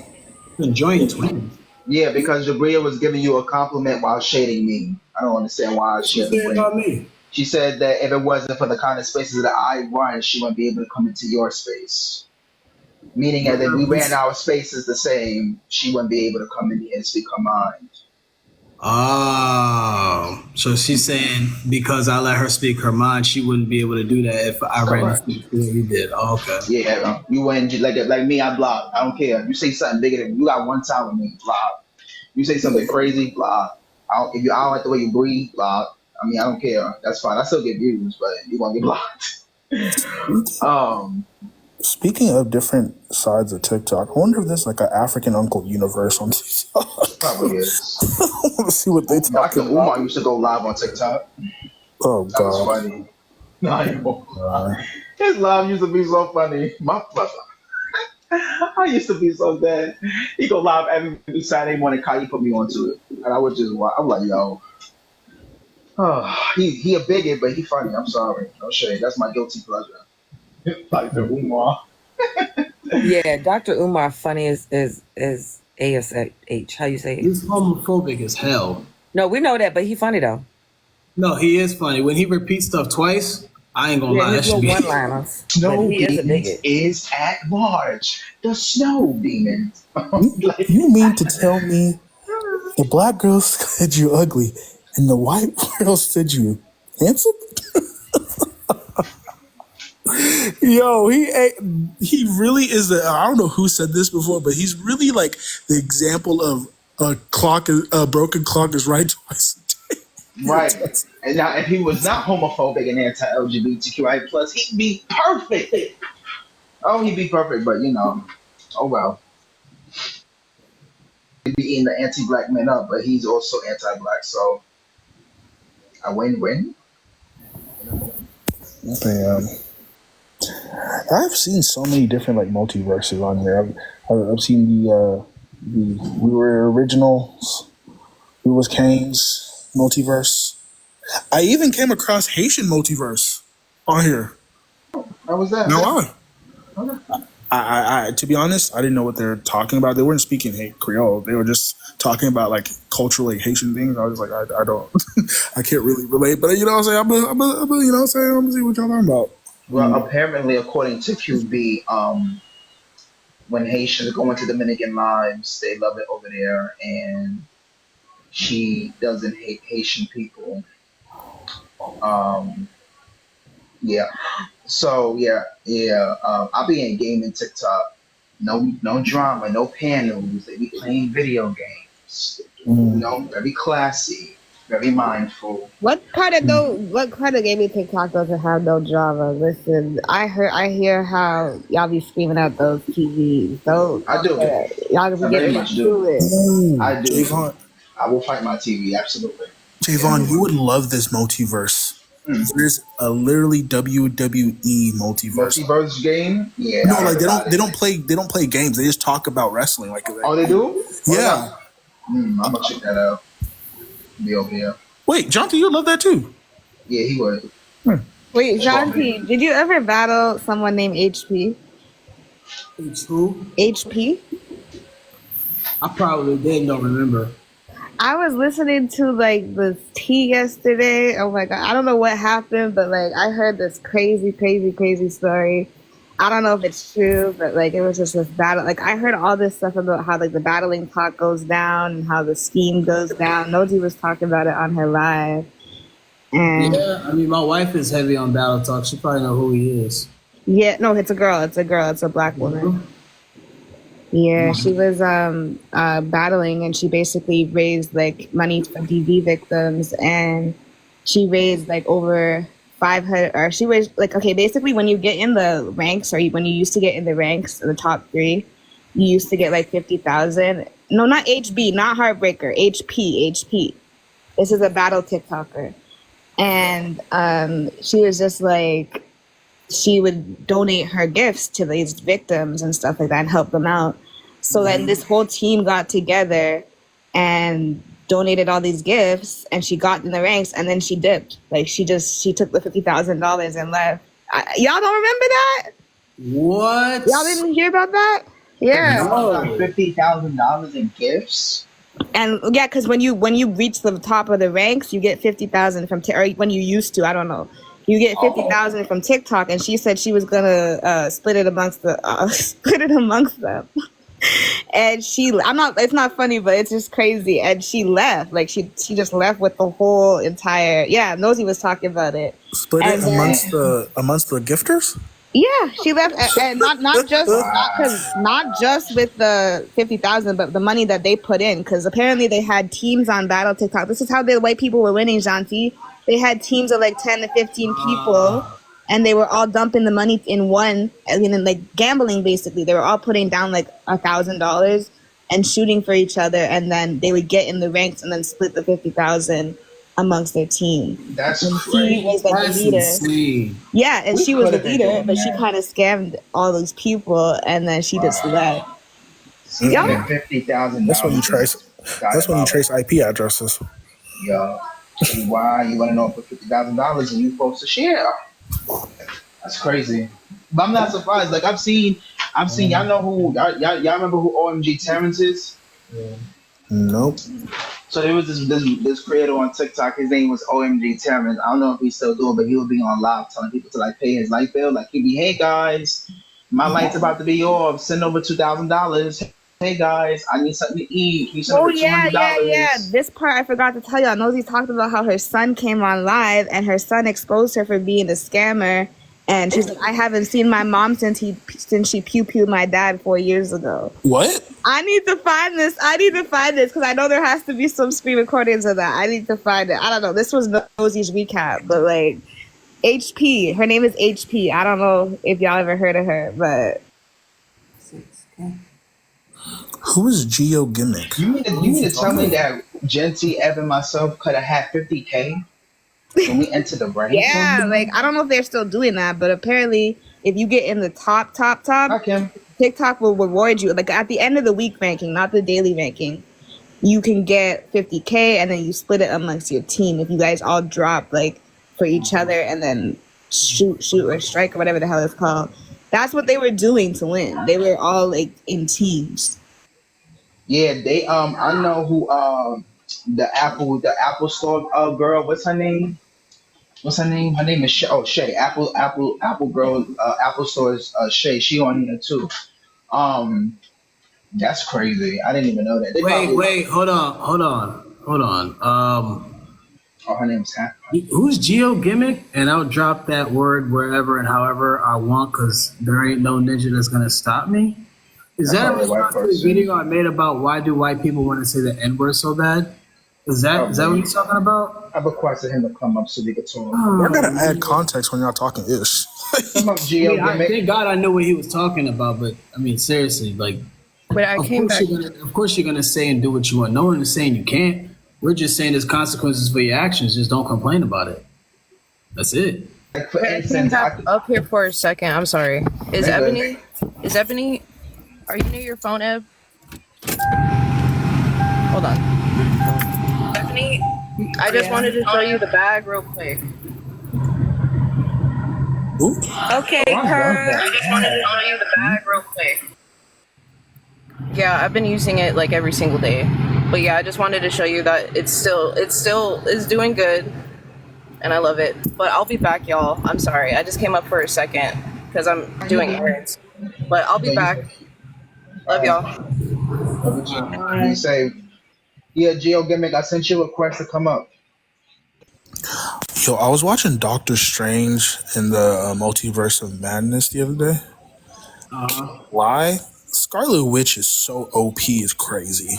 Conjoined twins. Yeah, because Jabria was giving you a compliment while shading me. I don't understand why What she she had to said bring. about me? She said that if it wasn't for the kind of spaces that I run, she wouldn't be able to come into your space. Meaning that if we ran our spaces the same, she wouldn't be able to come in here and speak her mind. Oh, so she's saying because I let her speak her mind, she wouldn't be able to do that if I ran the Correct. space the way you did. Oh, okay. Yeah, you wouldn't like me. I block. I don't care. You say something bigger than you got one time with me. Block. You say something crazy. Block. I don't like the way you breathe. Block. I mean, I don't care. That's fine. I still get views, but you gonna get blocked. um, speaking of different sides of TikTok, I wonder if there's like an African Uncle universe on TikTok. probably is. I want to see what they Dr. talking about. Umar used to go live on TikTok. Oh That was God. funny. Nah, you won't lie. His live used to be so funny. I used to be so bad. He go live every Saturday morning. Kai put me onto it, and I would just watch. I'm like, yo, he a bigot, but he funny. I'm sorry, no shade. That's my guilty pleasure. Like the Umar. Yeah, Dr. Umar funny is ASH. How you say it? He's homophobic as hell. No, we know that, but he funny though. No, he is funny. When he repeats stuff twice, I ain't gonna Yeah, lie, that his should little be. one-liners. But Snow he is a Demons bigot. is at large. The Snow Demons. Like, You mean to tell me the black girl said you ugly and the white girl said you handsome? Yo, he really is. I don't know who said this before, but he's really like the example of a broken clock is right twice a day. right. And now, if he was not homophobic and anti-LGBTQI plus, he'd be perfect. Oh, he'd be perfect, but oh well. He'd be eating the anti-black men up, but he's also anti-black, so a win-win. Man, I've seen so many different like multiverses on here. I've seen the we were originals, we was Kane's multiverse. I even came across Haitian multiverse on here. How was that? No lie. I to be honest, I didn't know what they're talking about. They weren't speaking Creole. They were just talking about like culturally Haitian things. I was like, I don't, I can't really relate. But you know what I'm saying? I'm you know what I'm saying? I'm gonna see what y'all talking about. Well, apparently, according to QB, when Haitians go into Dominican lives, they love it over there, and she doesn't hate Haitian people. Yeah. So yeah. I'll be in gaming TikTok. No drama, no panels. They be playing video games. Very classy, very mindful. What kind of gaming TikTok doesn't have no drama? Listen, I hear how y'all be screaming out those TVs. Those I do. y'all be I very getting much into do. it. I do. Javon, I will fight my TV. Absolutely. Javon, you would love this multiverse. There's a literally WWE multiverse. Multiverse game. Yeah. No, I like heard about they it. don't play games. They just talk about wrestling. Like Oh, they do. yeah. I'm gonna check that out. Be over here. Wait, Jonty, you love that too? Yeah, he would. Wait, John P, did you ever battle someone named HP? It's who? HP? I probably did. Don't remember. I was listening to like this tea yesterday. Oh my god, I don't know what happened, but like I heard this crazy story. I don't know if it's true, but like it was just this battle. Like I heard all this stuff about how like the battling talk goes down and how the scheme goes down. Nosy was talking about it on her live. And Yeah, I mean, my wife is heavy on Battle Talk. She probably know who he is. yeah, no, it's a girl. It's a black woman. Yeah, she was battling, and she basically raised like money for DV victims, and she raised like over 500, or she raised like, okay, basically when you get in the ranks, or when you used to get in the ranks, the top 3, you used to get like 50,000. No, not HB, not Heartbreaker, HP. This is a battle TikToker, and she was just like, she would donate her gifts to these victims and stuff like that and help them out. So then this whole team got together and donated all these gifts, and she got in the ranks, and then she dipped. Like she took the $50,000 and left. Y'all don't remember that? What? Y'all didn't hear about that? Yeah. $50,000 in gifts. And yeah, because when you reach the top of the ranks, you get 50,000 from or when you used to, I don't know. You get 50,000 from TikTok, and she said she was gonna split it amongst them. And it's not funny, but it's just crazy. And she left, like she just left with the whole entire. Yeah, Nosy was talking about it. Split it And then- amongst the gifters. Yeah, she left, and not just with the 50,000, but the money that they put in, because apparently they had teams on Battle TikTok. This is how the white people were winning, Janti. They had teams of like 10 to 15 people, and they were all dumping the money in one, and then like gambling basically. They were all putting down like $1,000 and shooting for each other, and then they would get in the ranks and then split the 50,000 amongst their team. That's And crazy. she was like That's the leader. insane. Yeah, and We she was the could've been leader, doing but she that. kind of scammed all those people, and then she just left. Yeah. $50,000. That's when you trace. That's when you trace IP addresses. Yeah. Why you want to know for $50,000 and you supposed to share? That's crazy. But I'm not surprised. Like I've seen. Y'all know who? Y'all remember who OMG Terrence is? Nope. So there was this creator on TikTok. His name was OMG Terrence. I don't know if he's still doing, but he would be on live telling people to like pay his light bill. Like he'd be, hey guys, my light's about to be off. Send over $2,000. Hey guys, I need something to eat. Can you send Oh over yeah, $200? yeah. This part I forgot to tell y'all. Nosy talked about how her son came on live and her son exposed her for being a scammer. And she's like, I haven't seen my mom since she pew-pewed my dad 4 years ago. What? I need to find this. Because I know there has to be some screen recordings of that. I need to find it. I don't know. This was Nosy's recap, but like HP. Her name is HP. I don't know if y'all ever heard of her, but Who is Geo Gimmick? You mean to tell me that Genty, Evan, myself could have had 50K when we entered the rank? yeah, like I don't know if they're still doing that, but apparently if you get in the top, Okay. TikTok will reward you. Like at the end of the week ranking, not the daily ranking, you can get 50K and then you split it amongst your team. If you guys all drop like for each other and then shoot or strike or whatever the hell it's called. That's what they were doing to win. They were all like in teams. Yeah, they I know who the Apple Store girl. What's her name? Her name is Shay. Oh, Shay. Apple girl. Apple Store's Shay. She on here too. That's crazy. I didn't even know that. Wait, hold on. Oh, her name's Hannah. Who's Geo Gimmick? And I'll drop that word wherever and however I want because there ain't no ninja that's gonna stop me. Is That's that a probably a white response to the person. video I made about why do white people want to say the N word so bad? Is that what you're talking about? I requested him to come up so we could talk. I gotta add context when y'all talking ish. Come up, Geo Gimmick. Thank God I knew what he was talking about, but I mean seriously, like But I came back. of course you're gonna say and do what you want. No one is saying you can't. We're just saying there's consequences for your actions. Just don't complain about it. That's it. Like, for I came instance, back up here for a second. I'm sorry. Is Hey, Ebony? Are you near your phone, Eb? Hold on. Ebony, I just wanted to show you the bag real quick. Ooh. Okay, I just wanted to show you the bag real quick. Yeah, I've been using it like every single day. But yeah, I just wanted to show you that it's still is doing good, and I love it. But I'll be back, y'all. I'm sorry. I just came up for a second because I'm doing errands. But I'll be back. Love y'all. you say, yeah, Geo Gimmick, I sent you a request to come up. Yo, I was watching Doctor Strange in the Multiverse of Madness the other day. Why? Scarlet Witch is so OP, is crazy.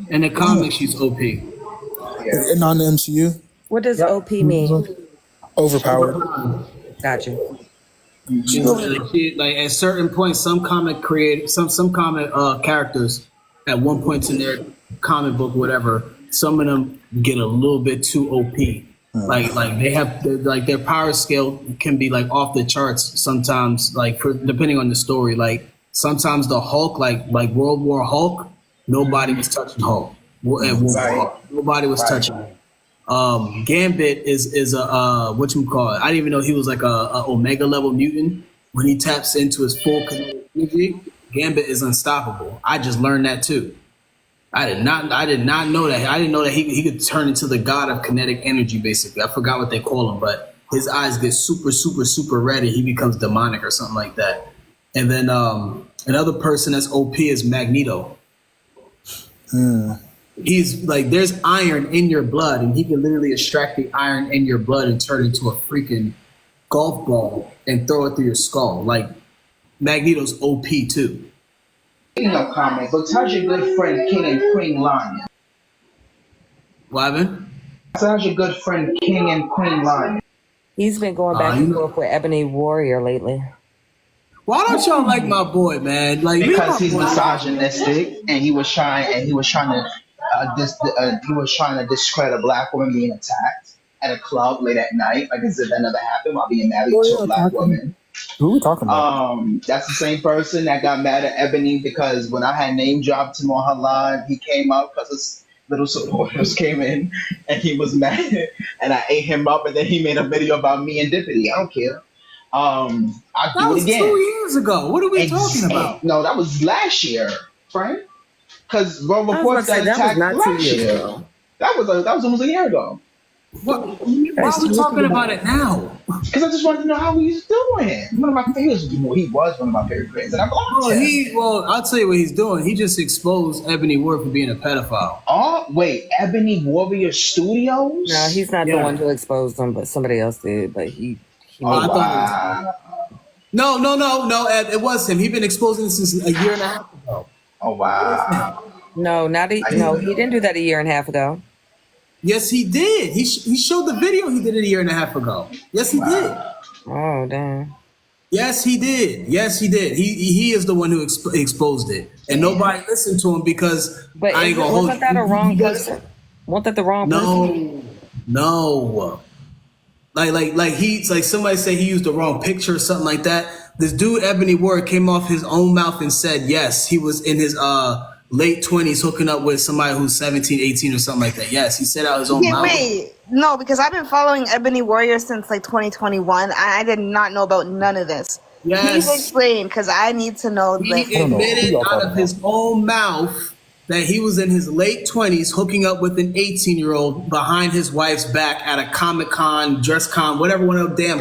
In the comics, she's OP. And on the MCU, what does OP mean? overpowered. Gotcha. Like at certain points, some comic characters at one point in their comic book, whatever, some of them get a little bit too OP. Like they have like their power scale can be like off the charts sometimes. Like depending on the story, like sometimes the Hulk, like World War Hulk, nobody was touching Hulk. At World War Hulk, nobody was touching him. Gambit is a whatchamacallit. I didn't even know he was like a Omega level mutant. When he taps into his full kinetic energy, Gambit is unstoppable. I just learned that too. I did not know that. I didn't know that he could turn into the god of kinetic energy, basically. I forgot what they call him, but his eyes get super, super, super red and he becomes demonic or something like that. And then another person that's OP is Magneto. He's like, there's iron in your blood, and he can literally extract the iron in your blood and turn it into a freaking golf ball and throw it through your skull. Like, Magneto's OP too. Speaking of comic books, how's your good friend King and Queen Lion? What happened? So how's your good friend King and Queen Lion? He's been going back and forth with Ebony Warrior lately. Why don't y'all like my boy, man? Like, Because he's misogynistic, and he was trying to discredit a black woman being attacked at a club late at night, like as if that never happened while being married to a black woman. Who are we talking about? That's the same person that got mad at Ebony because when I had name dropped him on her live, he came out because his little supporters came in and he was mad and I ate him up and then he made a video about me and Dippity. I don't care. I'll that do it was again. 2 years ago. What are we talking about? No, that was last year, friend. Because bro I was about reports to say got that was attacked not 2 last years year. ago. That was almost a year ago. Why are we talking about it now? Because I just wanted to know how he's doing. He was one of my favorite creators, and I blocked him. I'll tell you what he's doing. He just exposed Ebony Ward for being a pedophile. Oh wait, Ebony Warrior Studios? No, he's not the Yeah. one who exposed them, but somebody else did. But he Oh, made wow. No, Ed, it was him. He's been exposing this since a year and a half ago. Oh wow. no, he didn't do that a year and a half ago. Yes, he did. He showed the video he did it a year and a half ago. Yes, he did. Oh damn. Yes, he did. Yes, he did. He is the one who exposed it, and nobody listened to him because But I ain't gonna hold wasn't that a wrong person? Wasn't that the wrong person? No. Like he's like somebody said he used the wrong picture or something like that. This dude Ebony Ward came off his own mouth and said yes, he was in his late 20s hooking up with somebody who's 17, 18 or something like that. Yes, he said out his own mouth. Wait, no, because I've been following Ebony Warrior since like 2021. I did not know about none of this. Yes. Please explain, because I need to know. He Like, admitted out of his own mouth that he was in his late 20s hooking up with an 18-year-old behind his wife's back at a Comic-Con, DressCon, whatever one of them damn